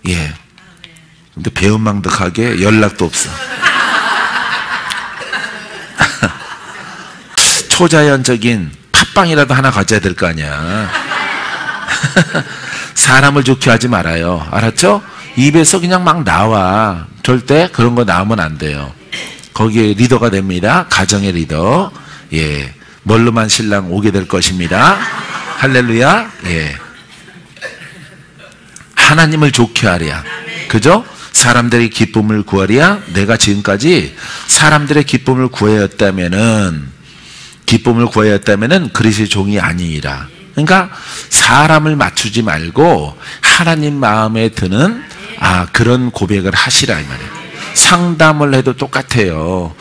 예. 근데 배은망덕하게 연락도 없어. 초자연적인 팥빵이라도 하나 가져야 될 거 아니야. 사람을 좋게 하지 말아요. 알았죠? 입에서 그냥 막 나와. 절대 그런 거 나오면 안 돼요. 거기에 리더가 됩니다. 가정의 리더. 예. 멀루만 신랑 오게 될 것입니다. 할렐루야. 예. 하나님을 좋게 하랴. 그죠? 사람들의 기쁨을 구하랴. 내가 지금까지 사람들의 기쁨을 구하였다면은 그리스도의 종이 아니니라. 그러니까 사람을 맞추지 말고 하나님 마음에 드는 그런 고백을 하시라 이 말이에요. 상담을 해도 똑같아요.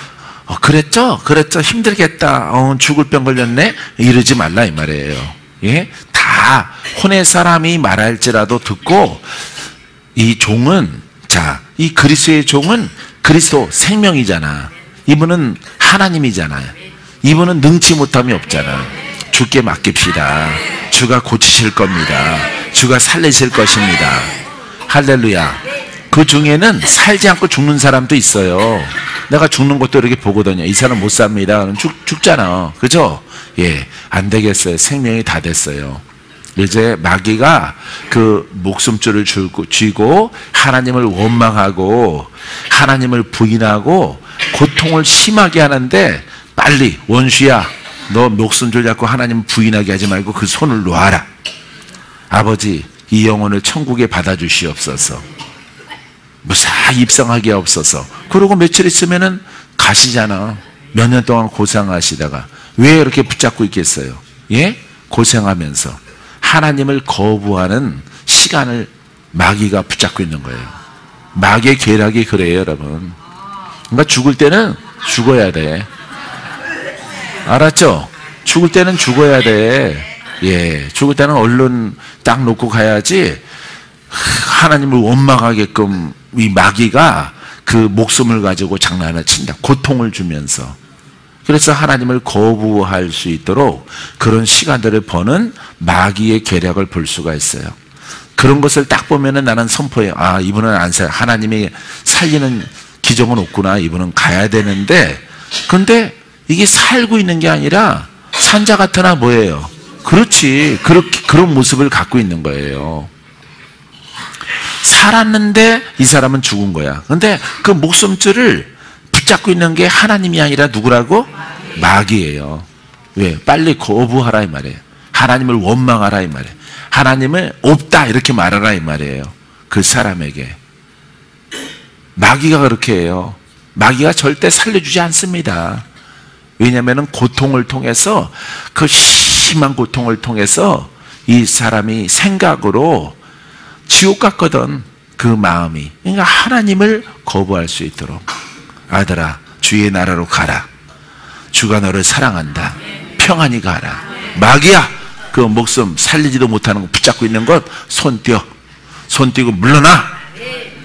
그랬죠? 힘들겠다. 죽을 병 걸렸네? 이러지 말라 이 말이에요. 예? 다 혼의 사람이 말할지라도 듣고 이 종은 이 그리스도의 종은 그리스도 생명이잖아. 이분은 하나님이잖아요. 이분은 능치 못함이 없잖아. 주께 맡깁시다. 주가 고치실 겁니다. 주가 살리실 것입니다. 할렐루야. 그 중에는 살지 않고 죽는 사람도 있어요. 내가 죽는 것도 이렇게 보거든요. 이 사람 못 삽니다. 죽잖아. 그죠? 예, 안 되겠어요. 생명이 다 됐어요. 이제 마귀가 그 목숨줄을 쥐고 하나님을 원망하고 하나님을 부인하고 고통을 심하게 하는데 빨리 원수야, 너 목숨줄 잡고 하나님 부인하게 하지 말고 그 손을 놓아라. 아버지, 이 영혼을 천국에 받아주시옵소서. 무사히 입성하게 없어서. 그러고 며칠 있으면은 가시잖아. 몇 년 동안 고생하시다가 왜 이렇게 붙잡고 있겠어요? 예? 고생하면서 하나님을 거부하는 시간을 마귀가 붙잡고 있는 거예요. 마귀의 계략이 그래요, 여러분. 그러니까 죽을 때는 죽어야 돼. 알았죠? 죽을 때는 죽어야 돼. 예, 죽을 때는 얼른 딱 놓고 가야지. 하나님을 원망하게끔 이 마귀가 그 목숨을 가지고 장난을 친다. 고통을 주면서. 그래서 하나님을 거부할 수 있도록 그런 시간들을 버는 마귀의 계략을 볼 수가 있어요. 그런 것을 딱 보면은 나는 선포해요. 이분은 안 살. 하나님이 살리는 기적은 없구나. 이분은 가야 되는데, 근데 이게 살고 있는 게 아니라 산자 같으나 뭐예요? 그렇지. 그런 모습을 갖고 있는 거예요. 살았는데 이 사람은 죽은 거야. 근데 그 목숨줄을 붙잡고 있는 게 하나님이 아니라 누구라고? 마귀예요. 왜? 빨리 거부하라 이 말이에요. 하나님을 원망하라 이 말이에요. 하나님을 없다 이렇게 말하라 이 말이에요. 그 사람에게. 마귀가 그렇게 해요. 마귀가 절대 살려주지 않습니다. 왜냐하면 고통을 통해서, 그 심한 고통을 통해서 이 사람이 생각으로 지옥 같거든, 그 마음이. 그러니까 하나님을 거부할 수 있도록. 아들아, 주의 나라로 가라. 주가 너를 사랑한다. 평안히 가라. 마귀야, 그 목숨 살리지도 못하는 거 붙잡고 있는 것 손 떼어. 손 떼고 물러나.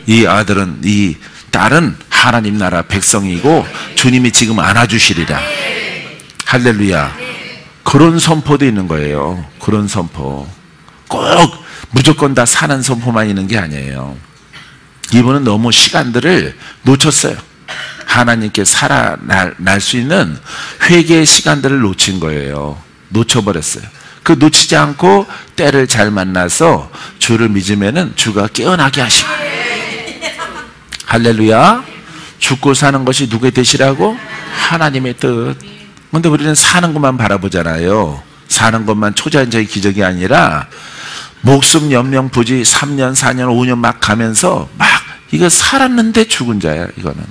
이 아들은, 이 딸은 하나님 나라 백성이고 주님이 지금 안아주시리라. 할렐루야. 그런 선포도 있는 거예요. 그런 선포. 꼭 무조건 다 사는 선포만 있는 게 아니에요. 이분은 너무 시간들을 놓쳤어요. 하나님께 살아날 수 있는 회개의 시간들을 놓친 거예요. 놓쳐버렸어요. 그 놓치지 않고 때를 잘 만나서 주를 믿으면은 주가 깨어나게 하시고. 할렐루야. 죽고 사는 것이 누구의 뜻이라고? 하나님의 뜻. 근데 우리는 사는 것만 바라보잖아요. 사는 것만 초자연적인 기적이 아니라 목숨 연명 부지 3년 4년 5년 막 가면서 막 이거 살았는데 죽은 자야. 이거는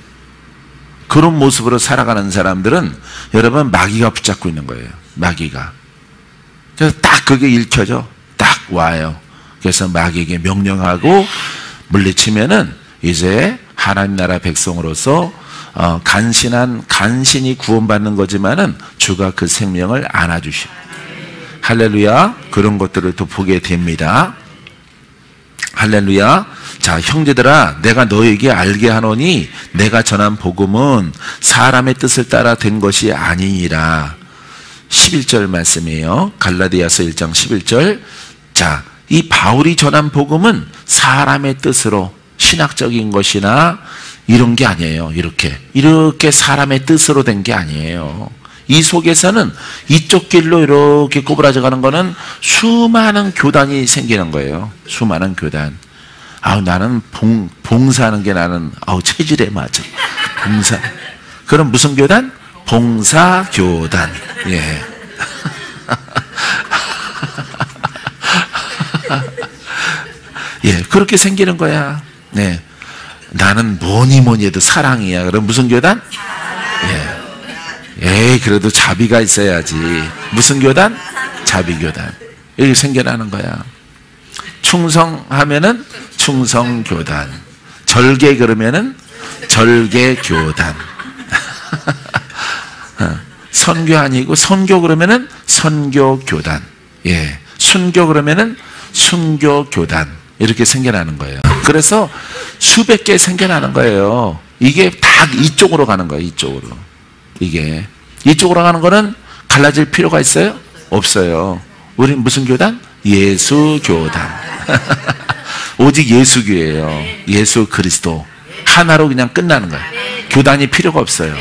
그런 모습으로 살아가는 사람들은 여러분 마귀가 붙잡고 있는 거예요. 마귀가. 그래서 딱 그게 읽혀져. 딱 와요. 그래서 마귀에게 명령하고 물리치면은 이제 하나님 나라 백성으로서 간신히 구원받는 거지만은 주가 그 생명을 안아주시고. 할렐루야. 그런 것들을 또 보게 됩니다. 할렐루야. 자, 형제들아, 내가 너에게 알게 하노니 내가 전한 복음은 사람의 뜻을 따라 된 것이 아니니라. 11절 말씀이에요. 갈라디아서 1장 11절. 자, 이 바울이 전한 복음은 사람의 뜻으로 신학적인 것이나 이런 게 아니에요. 이렇게 사람의 뜻으로 된 게 아니에요. 이 속에서는 이쪽 길로 이렇게 꼬부라져 가는 거는 수많은 교단이 생기는 거예요. 수많은 교단. 나는 봉사하는 게 나는 체질에 맞아. 봉사. 그럼 무슨 교단? 봉사교단. 예. 예, 그렇게 생기는 거야. 네. 나는 뭐니 해도 사랑이야. 그럼 무슨 교단? 예. 에이, 그래도 자비가 있어야지. 무슨 교단? 자비교단. 이렇게 생겨나는 거야. 충성하면은 충성교단. 절개 그러면은 절개교단. 선교 아니고 선교 그러면은 선교교단. 예. 순교 그러면은 순교교단. 이렇게 생겨나는 거예요. 그래서 수백 개 생겨나는 거예요. 이게 다 이쪽으로 가는 거예요. 이쪽으로. 이게 이쪽으로 가는 거는 갈라질 필요가 있어요? 없어요. 우린 무슨 교단? 예수교단. 오직 예수교예요. 예수 그리스도 하나로 그냥 끝나는 거예요. 교단이 필요가 없어요.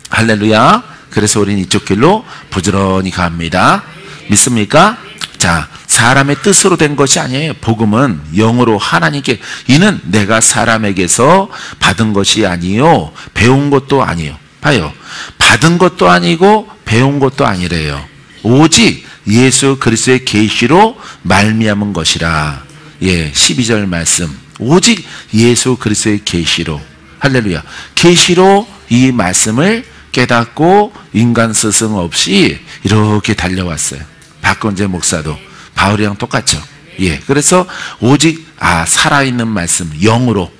할렐루야. 그래서 우리는 이쪽 길로 부지런히 갑니다. 믿습니까? 자, 사람의 뜻으로 된 것이 아니에요. 복음은 영으로 하나님께. 이는 내가 사람에게서 받은 것이 아니요 배운 것도 아니요. 봐요. 받은 것도 아니고 배운 것도 아니래요. 오직 예수 그리스도의 계시로 말미암은 것이라. 예, 12절 말씀. 오직 예수 그리스도의 계시로. 할렐루야. 계시로 이 말씀을 깨닫고 인간 스승 없이 이렇게 달려왔어요. 박건재 목사도 바울이랑 똑같죠. 예, 그래서 오직 살아있는 말씀 영으로.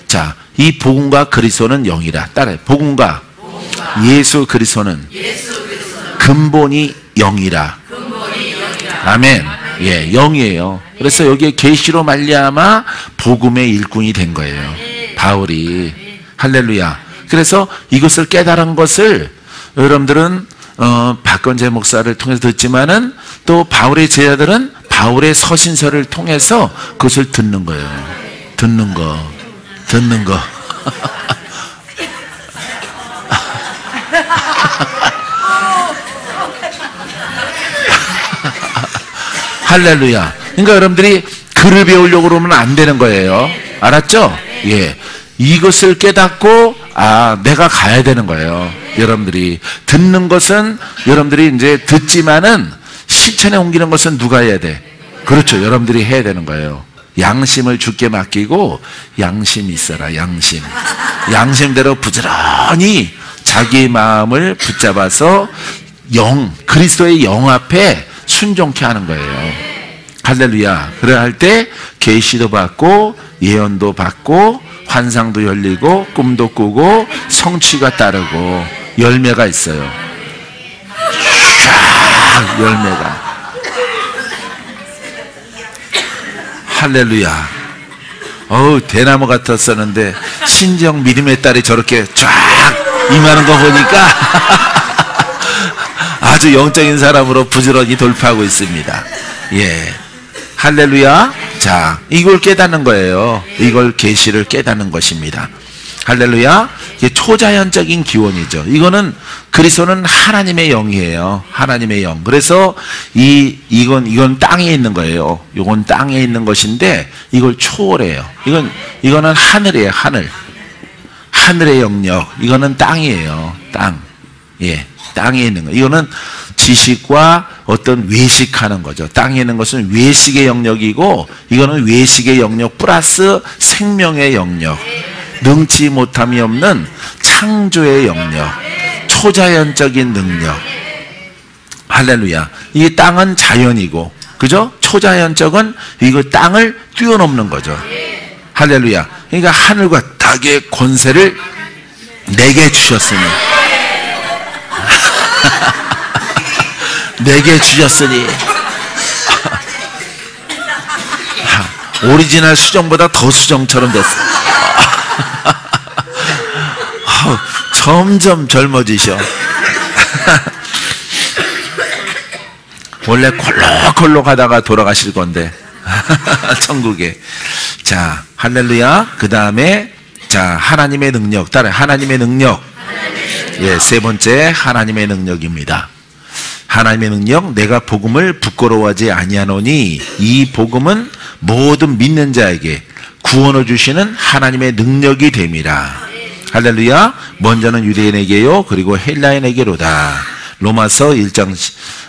자, 이 복음과 그리스도는 영이라. 따라해. 복음과 예수 그리스도는 근본이 영이라. 아멘. 예, 영이에요. 그래서 여기에 계시로 말미암아 복음의 일꾼이 된 거예요. 바울이. 할렐루야. 그래서 이것을 깨달은 것을 여러분들은 박건재 목사를 통해서 듣지만은 또 바울의 제자들은 바울의 서신서를 통해서 그것을 듣는 거예요. 듣는 거. 할렐루야. 그러니까 여러분들이 글을 배우려고 그러면 안 되는 거예요. 알았죠? 예. 이것을 깨닫고 내가 가야 되는 거예요. 여러분들이 듣는 것은 여러분들이 이제 듣지만은 실천에 옮기는 것은 누가 해야 돼? 그렇죠. 여러분들이 해야 되는 거예요. 양심을 주께 맡기고 양심 있어라. 양심대로 부지런히 자기 마음을 붙잡아서 그리스도의 영 앞에 순종케 하는 거예요. 할렐루야. 그래 할 때 계시도 받고 예언도 받고 환상도 열리고 꿈도 꾸고 성취가 따르고 열매가 있어요. 쫙 열매가. 할렐루야. 대나무 같았었는데 신정 믿음의 딸이 저렇게 쫙 임하는 거 보니까 아주 영적인 사람으로 부지런히 돌파하고 있습니다. 예. 할렐루야. 자, 이걸 깨닫는 거예요. 이걸 계시를 깨닫는 것입니다. 할렐루야. 이게 초자연적인 기원이죠. 이거는 그리스도는 하나님의 영이에요. 하나님의 영. 그래서 이건 땅에 있는 거예요. 이건 땅에 있는 것인데 이걸 초월해요. 이거는 하늘이에요. 하늘. 하늘의 영역. 이거는 땅이에요. 땅. 예. 땅에 있는 거. 이거는 지식과 어떤 외식하는 거죠. 땅에 있는 것은 외식의 영역이고 이거는 외식의 영역 플러스 생명의 영역. 능치 못함이 없는 창조의 영역. 초자연적인 능력. 할렐루야. 이 땅은 자연이고, 그죠? 초자연적은 이거 땅을 뛰어넘는 거죠. 할렐루야. 그러니까 하늘과 땅의 권세를 내게 주셨으니. 내게 주셨으니. 오리지널 수정보다 더 수정처럼 됐어. 점점 젊어지셔. 원래 콜록콜록 하다가 돌아가실 건데. 천국에. 자, 할렐루야. 그 다음에, 자, 하나님의 능력. 따라, 하나님의 능력. 예, 세 번째, 하나님의 능력입니다. 하나님의 능력, 내가 복음을 부끄러워하지 아니하노니 이 복음은 모든 믿는 자에게 구원을 주시는 하나님의 능력이 됨이라. 할렐루야. 먼저는 유대인에게요, 그리고 헬라인에게로다. 로마서 1장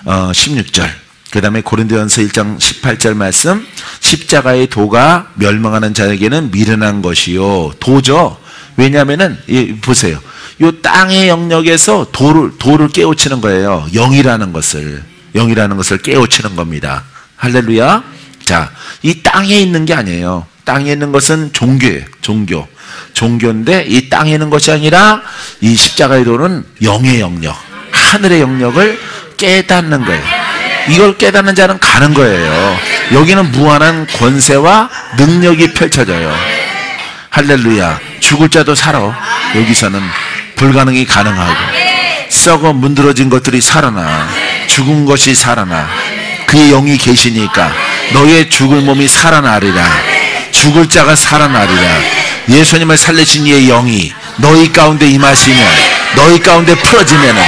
16절. 그 다음에 고린도전서 1장 18절 말씀. 십자가의 도가 멸망하는 자에게는 미련한 것이요. 도죠. 왜냐하면은 보세요. 요 땅의 영역에서 도를 깨우치는 거예요. 영이라는 것을 깨우치는 겁니다. 할렐루야. 자, 이 땅에 있는 게 아니에요. 땅에 있는 것은 종교예요. 종교인데 이 땅에 있는 것이 아니라 이 십자가의 도는 영의 영역, 하늘의 영역을 깨닫는 거예요. 이걸 깨닫는 자는 가는 거예요. 여기는 무한한 권세와 능력이 펼쳐져요. 할렐루야. 죽을 자도 살아. 여기서는 불가능이 가능하고, 썩어 문드러진 것들이 살아나, 죽은 것이 살아나. 그의 영이 계시니까 너의 죽을 몸이 살아나리라. 죽을 자가 살아나리라. 예수님을 살리신 이의 영이 너희 가운데 임하시면, 너희 가운데 풀어지면은,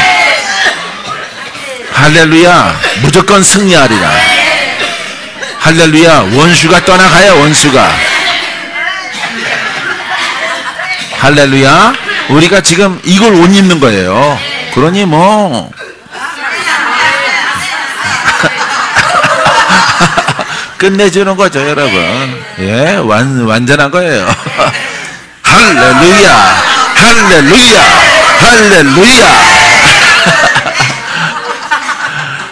할렐루야, 무조건 승리하리라. 할렐루야. 원수가 떠나가요. 원수가. 할렐루야. 우리가 지금 이걸 옷 입는 거예요. 그러니 뭐 끝내주는 거죠, 여러분. 예, 완전한 거예요. 할렐루야, 할렐루야, 할렐루야.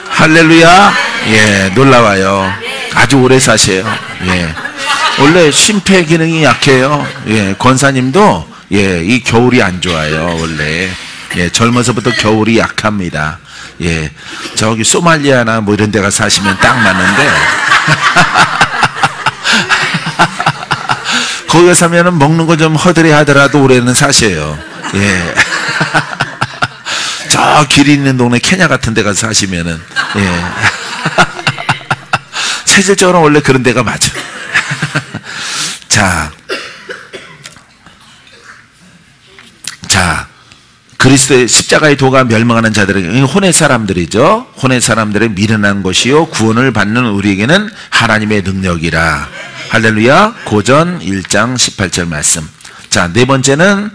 할렐루야. 예, 놀라워요. 아주 오래 사세요. 예. 원래 심폐 기능이 약해요. 예, 권사님도 예, 이 겨울이 안 좋아요, 원래. 예, 젊어서부터 겨울이 약합니다. 예, 저기 소말리아나 뭐 이런 데가 사시면 딱 맞는데. 거기 사면은 먹는 거 좀 허드레 하더라도 올해는 사셔요. 예. 저 길이 있는 동네 케냐 같은 데 가서 사시면은, 예. 체질적으로 원래 그런 데가 맞아. 자, 그리스도의 십자가의 도가 멸망하는 자들에게, 혼의 사람들이죠. 혼의 사람들의 미련한 것이요, 구원을 받는 우리에게는 하나님의 능력이라. 할렐루야. 고전 1장 18절 말씀. 자, 네 번째는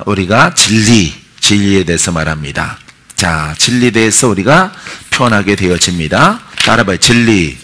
우리가 진리에 대해서 말합니다. 자, 진리에 대해서 우리가 표현하게 되어집니다. 따라봐요. 진리.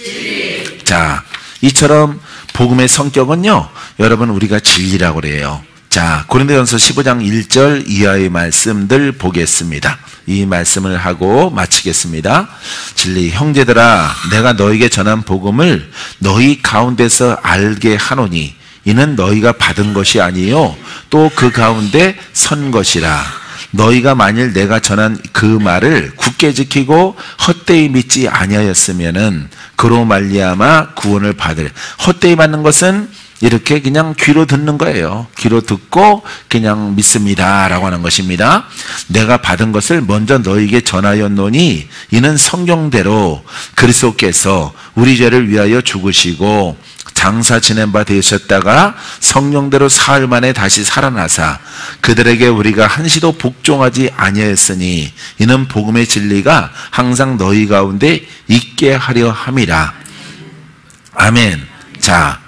자, 이처럼 복음의 성격은요, 여러분, 우리가 진리라고 그래요. 자, 고린도전서 15장 1절 이하의 말씀들 보겠습니다. 이 말씀을 하고 마치겠습니다. 진리. 형제들아, 내가 너에게 전한 복음을 너희 가운데서 알게 하노니 이는 너희가 받은 것이 아니요 또 그 가운데 선 것이라. 너희가 만일 내가 전한 그 말을 굳게 지키고 헛되이 믿지 아니하였으면은 그로 말미암아 구원을 받을. 헛되이 받는 것은 이렇게 그냥 귀로 듣는 거예요. 귀로 듣고 그냥 믿습니다라고 하는 것입니다. 내가 받은 것을 먼저 너희에게 전하였노니 이는 성경대로 그리스도께서 우리 죄를 위하여 죽으시고 장사 지낸 바 되셨다가 성령대로 사흘 만에 다시 살아나사 그들에게 우리가 한시도 복종하지 아니하였으니 이는 복음의 진리가 항상 너희 가운데 있게 하려 함이라. 아멘. 자,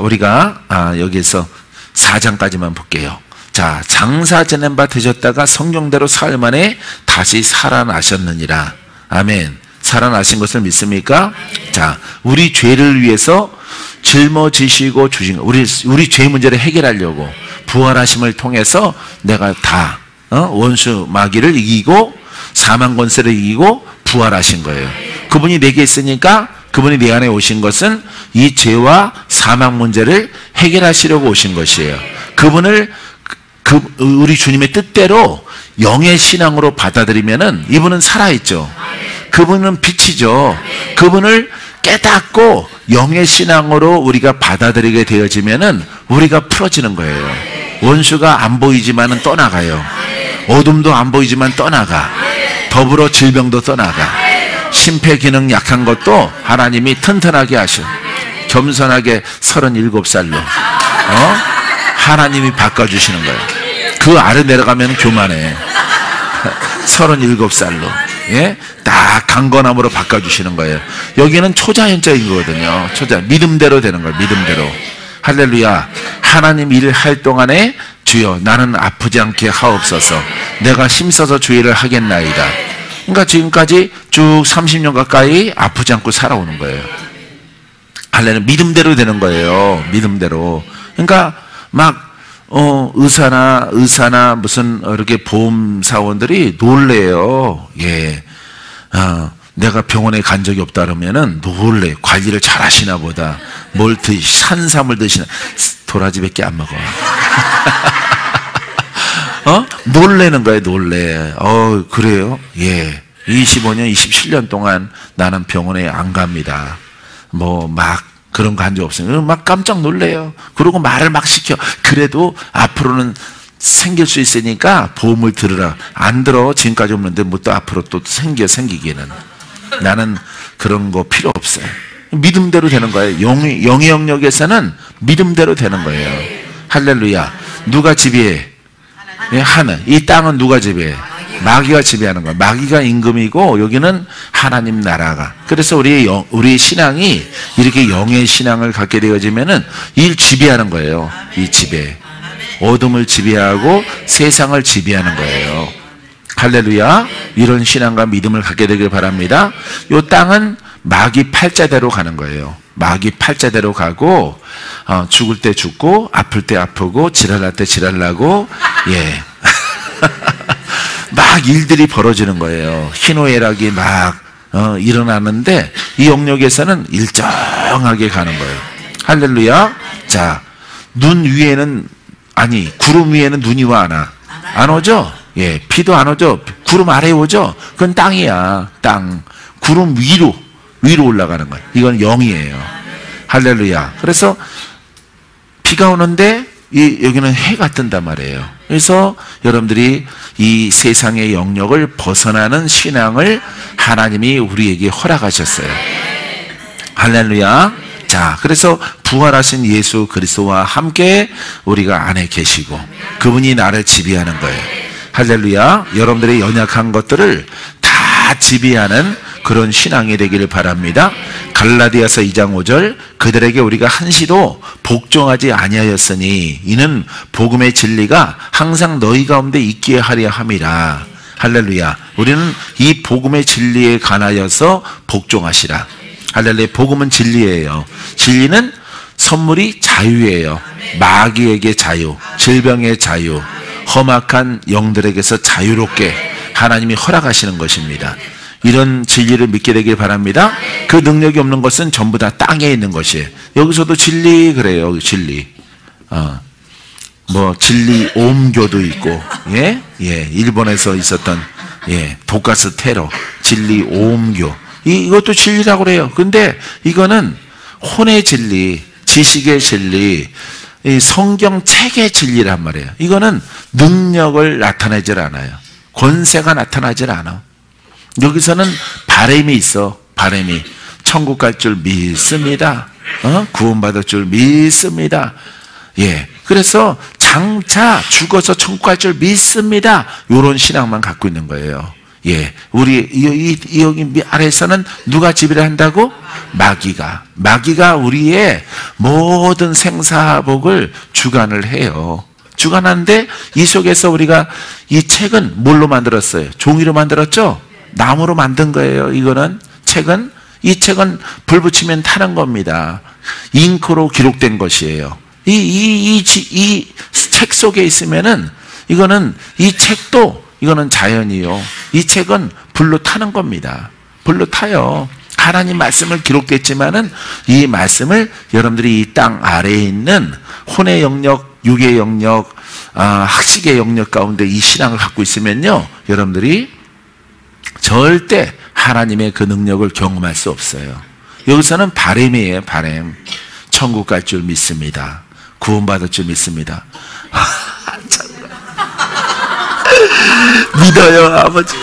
우리가 여기서 4장까지만 볼게요. 자, 장사 지낸 바 되셨다가 성령대로 사흘 만에 다시 살아나셨느니라. 아멘. 살아나신 것을 믿습니까? 자, 우리 죄를 위해서 짊어지시고 주신 것, 우리 죄 문제를 해결하려고 부활하심을 통해서 내가 다 원수 마귀를 이기고 사망 권세를 이기고 부활하신 거예요. 그분이 내게 있으니까 그분이 내 안에 오신 것은 이 죄와 사망 문제를 해결하시려고 오신 것이에요. 그분을 우리 주님의 뜻대로 영의 신앙으로 받아들이면은 이분은 살아있죠. 그분은 빛이죠. 그분을 깨닫고 영의 신앙으로 우리가 받아들이게 되어지면은 우리가 풀어지는 거예요. 원수가 안 보이지만은 떠나가요. 어둠도 안 보이지만 떠나가. 더불어 질병도 떠나가. 심폐 기능 약한 것도 하나님이 튼튼하게 하셔. 겸손하게 37살로 하나님이 바꿔주시는 거예요. 그 아래 내려가면 교만해. 37살로 딱 강건함으로 바꿔주시는 거예요. 여기는 초자연적인 거거든요. 믿음대로 되는 거예요. 믿음대로. 할렐루야. 하나님 일할 동안에 주여 나는 아프지 않게 하옵소서. 내가 힘써서 주의를 하겠나이다. 그러니까 지금까지 쭉 30년 가까이 아프지 않고 살아오는 거예요. 할렐루야. 믿음대로 되는 거예요. 믿음대로. 그러니까 막 의사나 무슨 이렇게 보험사원들이 놀래요. 예. 내가 병원에 간 적이 없다 그러면은 놀래. 관리를 잘 하시나 보다. 산삼을 드시나. 도라지밖에 안 먹어. 놀래는 거예요, 놀래. 그래요? 예. 25년, 27년 동안 나는 병원에 안 갑니다. 그런 거 한 적 없어요. 막 깜짝 놀래요. 그러고 말을 막 시켜. 그래도 앞으로는 생길 수 있으니까 보험을 들으라. 안 들어. 지금까지 없는데 또 앞으로 또 생기기는. 나는 그런 거 필요 없어요. 믿음대로 되는 거예요. 영의 영역에서는 믿음대로 되는 거예요. 할렐루야. 누가 지배해? 하늘. 이 땅은 누가 지배해? 마귀가 지배하는 거야. 마귀가 임금이고 여기는 하나님 나라가. 그래서 우리 신앙이 이렇게 영의 신앙을 갖게 되어지면은 이 지배하는 거예요. 이 지배. 어둠을 지배하고 세상을 지배하는 거예요. 할렐루야. 이런 신앙과 믿음을 갖게 되길 바랍니다. 이 땅은 마귀 팔자대로 가는 거예요. 마귀 팔자대로 가고 죽을 때 죽고 아플 때 아프고 지랄날 때 지랄나고 예. 막 일들이 벌어지는 거예요. 희노애락이 막 일어나는데 이 영역에서는 일정하게 가는 거예요. 할렐루야. 자, 구름 위에는 눈이 와 안 와? 안 오죠? 예, 비도 안 오죠? 구름 아래에 오죠? 그건 땅이야. 땅. 구름 위로 올라가는 거예요. 이건 영이에요. 할렐루야. 그래서 비가 오는데 여기는 해가 뜬단 말이에요. 그래서 여러분들이 이 세상의 영역을 벗어나는 신앙을 하나님이 우리에게 허락하셨어요. 할렐루야. 자, 그래서 부활하신 예수 그리스도와 함께 우리가 안에 계시고 그분이 나를 지배하는 거예요. 할렐루야. 여러분들의 연약한 것들을 다 지배하는 그런 신앙이 되기를 바랍니다. 갈라디아서 2장 5절 그들에게 우리가 한시도 복종하지 아니하였으니 이는 복음의 진리가 항상 너희 가운데 있게 하려 함이라. 할렐루야. 우리는 이 복음의 진리에 관하여서 복종하시라. 할렐루야. 복음은 진리예요. 진리는 선물이 자유예요. 마귀에게 자유, 질병의 자유, 험악한 영들에게서 자유롭게 하나님이 허락하시는 것입니다. 이런 진리를 믿게 되길 바랍니다. 그 능력이 없는 것은 전부 다 땅에 있는 것이에요. 여기서도 진리 그래요. 진리. 진리 오음교도 있고, 예? 일본에서 있었던, 독가스 테러, 진리 오음교. 이것도 진리라고 그래요. 근데 이거는 혼의 진리, 지식의 진리, 이 성경 책의 진리란 말이에요. 이거는 능력을 나타내질 않아요. 권세가 나타나질 않아. 여기서는 바람이 있어. 바람이. 천국 갈 줄 믿습니다. 구원받을 줄 믿습니다. 예. 그래서 장차 죽어서 천국 갈 줄 믿습니다. 요런 신앙만 갖고 있는 거예요. 예. 우리, 여기 아래에서는 누가 지배를 한다고? 마귀가 우리의 모든 생사복을 주관을 해요. 주관하는데 이 속에서 우리가 이 책은 뭘로 만들었어요? 종이로 만들었죠? 나무로 만든 거예요. 이 책은 불 붙이면 타는 겁니다. 잉크로 기록된 것이에요. 이 책 속에 있으면은 이 책도 이거는 자연이요. 이 책은 불로 타는 겁니다. 불로 타요. 하나님 말씀을 기록됐지만은 이 말씀을 여러분들이 이 땅 아래에 있는 혼의 영역, 육의 영역, 학식의 영역 가운데 이 신앙을 갖고 있으면요, 여러분들이 절대 하나님의 그 능력을 경험할 수 없어요. 여기서는 바램이에요. 바램. 천국 갈 줄 믿습니다. 구원받을 줄 믿습니다. 믿어요, 아버지.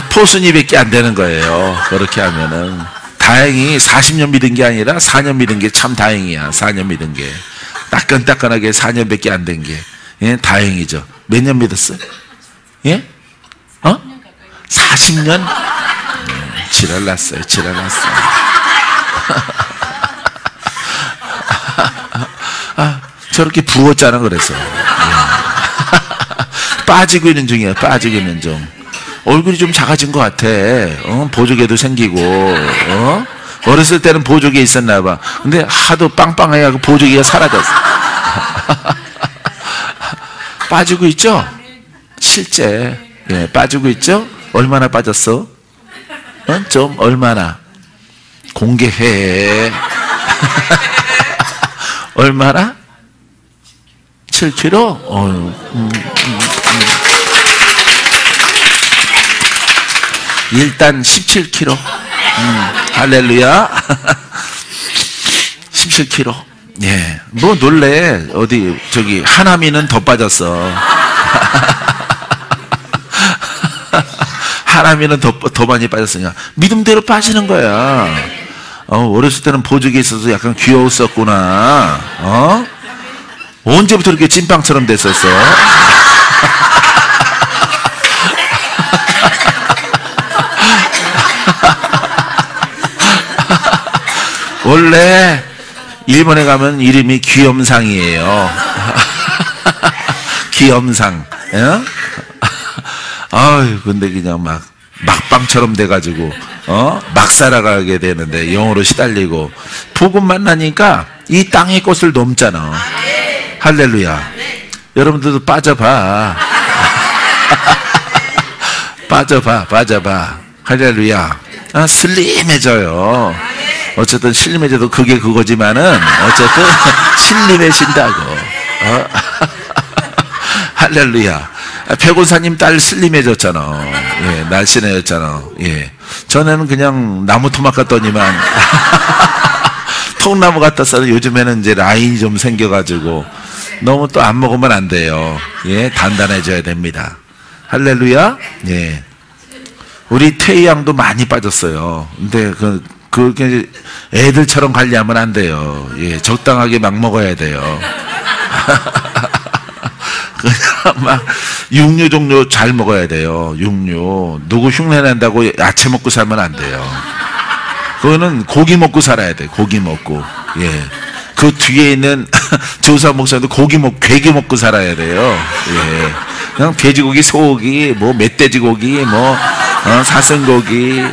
포순이밖에 안 되는 거예요. 그렇게 하면은. 다행히 40년 믿은 게 아니라 4년 믿은 게 참 다행이야. 4년 믿은 게. 따끈따끈하게 4년밖에 안 된 게. 예, 다행이죠. 몇 년 믿었어요? 예? 40년? 지랄났어요. 저렇게 부었잖아, 그래서. 빠지고 있는 중이야, 빠지고 있는 중. 얼굴이 좀 작아진 것 같아. 보조개도 생기고, 어렸을 때는 보조개 있었나 봐. 근데 하도 빵빵해가지고 보조개가 사라졌어. 빠지고 있죠? 실제. 예, 빠지고 있죠? 얼마나 빠졌어? 좀, 얼마나? 공개해. 얼마나? 7kg? 일단 17kg. 할렐루야. 17kg. 예. 뭐 놀래. 하나미는 더 빠졌어. 하나미는 더 많이 빠졌으니까. 믿음대로 빠지는 거야. 어렸을 때는 보조개 있어서 약간 귀여웠었구나. 언제부터 이렇게 찐빵처럼 됐었어? 원래 일본에 가면 이름이 귀염상이에요. 귀염상. 근데 그냥 막방처럼 돼가지고, 막 살아가게 되는데, 영어로 시달리고, 복음 만나니까 이 땅의 꽃을 넘잖아. 할렐루야. 여러분들도 빠져봐. 빠져봐. 할렐루야. 슬림해져요. 어쨌든 슬림해져도 그게 그거지만은, 어쨌든 슬림해진다고. 할렐루야. 백원사님 딸 슬림해졌잖아. 예, 날씬해졌잖아. 예. 전에는 그냥 나무 토막 같더니만, 통나무 같았어요. 요즘에는 이제 라인이 좀 생겨가지고, 너무 또 안 먹으면 안 돼요. 예, 단단해져야 됩니다. 할렐루야. 예. 우리 태희 양도 많이 빠졌어요. 근데 그렇게 애들처럼 관리하면 안 돼요. 예, 적당하게 막 먹어야 돼요. 그냥 막 육류 종류 잘 먹어야 돼요. 육류. 누구 흉내낸다고 야채 먹고 살면 안 돼요. 그거는 고기 먹고 살아야 돼. 고기 먹고. 예. 그 뒤에 있는 조사 목사도 괴기 먹고 살아야 돼요. 예. 그냥 돼지고기, 소고기, 멧돼지고기, 사슴고기,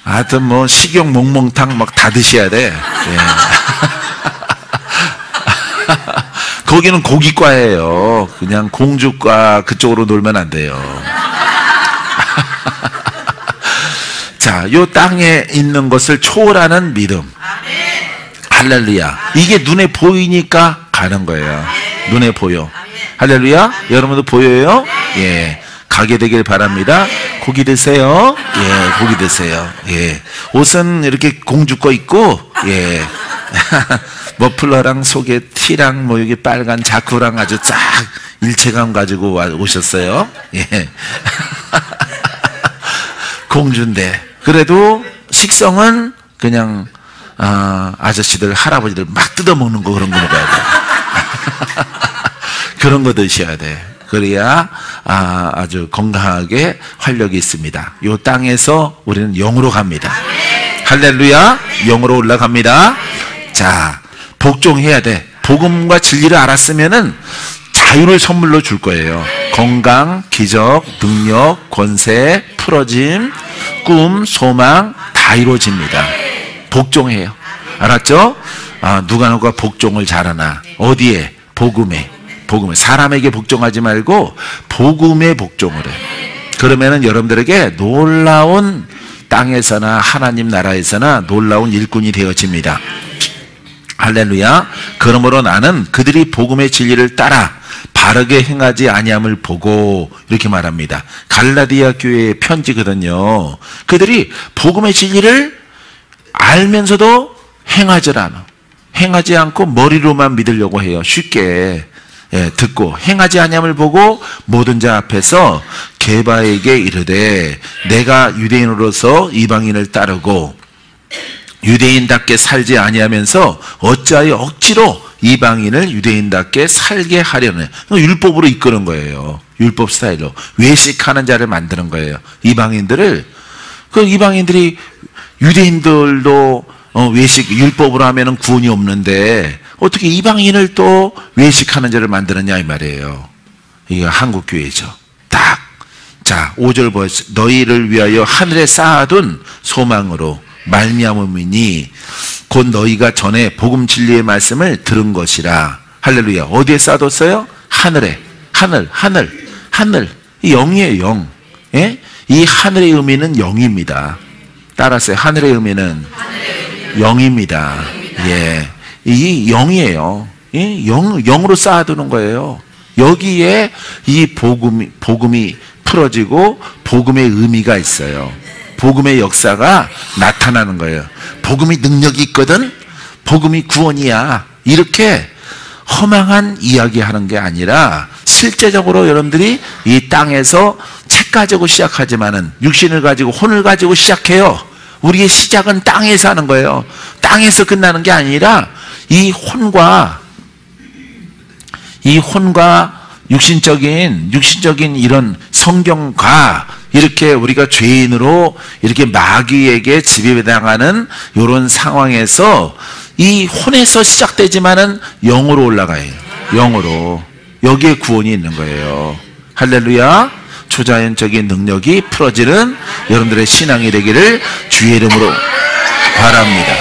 하여튼 식용 몽몽탕 다 드셔야 돼. 예. 거기는 고기과예요. 그냥 공주과 그쪽으로 놀면 안 돼요. 자, 요 땅에 있는 것을 초월하는 믿음. 할렐루야. 이게 눈에 보이니까 가는 거예요. 눈에 보여. 할렐루야. 여러분도 보여요? 예. 가게 되길 바랍니다. 고기 드세요. 예, 고기 드세요. 예. 옷은 이렇게 공주거 입고, 예. 머플러랑 속에 티랑 여기 빨간 자크랑 아주 쫙 일체감 가지고 오셨어요. 예. 공주인데 그래도 식성은 그냥 아저씨들 할아버지들 막 뜯어먹는 거 그런 거 먹어야 돼. 그런 거 드셔야 돼. 그래야 아주 건강하게 활력이 있습니다. 이 땅에서 우리는 영으로 갑니다. 할렐루야, 영으로 올라갑니다. 자, 복종해야 돼. 복음과 진리를 알았으면은 자유를 선물로 줄 거예요. 건강, 기적, 능력, 권세, 풀어짐, 꿈, 소망 다 이루어집니다. 복종해요. 알았죠? 누가 복종을 잘하나? 어디에? 복음에. 사람에게 복종하지 말고 복음에 복종을 해. 그러면은 여러분들에게 놀라운 땅에서나 하나님 나라에서나 놀라운 일꾼이 되어집니다. 할렐루야. 그러므로 나는 그들이 복음의 진리를 따라 바르게 행하지 아니함을 보고, 이렇게 말합니다. 갈라디아 교회의 편지거든요. 그들이 복음의 진리를 알면서도 행하지 않고 머리로만 믿으려고 해요. 쉽게 듣고 행하지 아니함을 보고 모든 자 앞에서 게바에게 이르되 내가 유대인으로서 이방인을 따르고 유대인답게 살지 아니하면서 어찌하여 억지로 이방인을 유대인답게 살게 하려는, 율법으로 이끄는 거예요. 율법 스타일로 외식하는 자를 만드는 거예요. 이방인들을. 이방인들이 유대인들도 외식 율법으로 하면은 구원이 없는데 어떻게 이방인을 또 외식하는 자를 만드느냐 이 말이에요. 이게 한국 교회죠. 딱. 자, 5절 보세요. 너희를 위하여 하늘에 쌓아둔 소망으로 말미암음이니 곧 너희가 전에 복음 진리의 말씀을 들은 것이라. 할렐루야. 어디에 쌓아뒀어요? 하늘에. 하늘. 이 영이에요, 영. 예? 이 하늘의 의미는 영입니다. 따라서요. 하늘의 의미는 영입니다. 예. 이 영이에요. 예? 영으로 쌓아두는 거예요. 여기에 이 복음이 풀어지고 복음의 의미가 있어요. 복음의 역사가 나타나는 거예요. 복음이 능력이 있거든. 복음이 구원이야. 이렇게 허망한 이야기하는 게 아니라 실제적으로 여러분들이 이 땅에서 책 가지고 시작하지만은 육신을 가지고 혼을 가지고 시작해요. 우리의 시작은 땅에서 하는 거예요. 땅에서 끝나는 게 아니라 이 혼과 육신적인 이런 성경과 이렇게 우리가 죄인으로 이렇게 마귀에게 지배당하는 이런 상황에서 이 혼에서 시작되지만은 영으로 올라가요. 영으로. 여기에 구원이 있는 거예요. 할렐루야. 초자연적인 능력이 풀어지는 여러분들의 신앙이 되기를 주의 이름으로 바랍니다.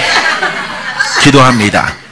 기도합니다.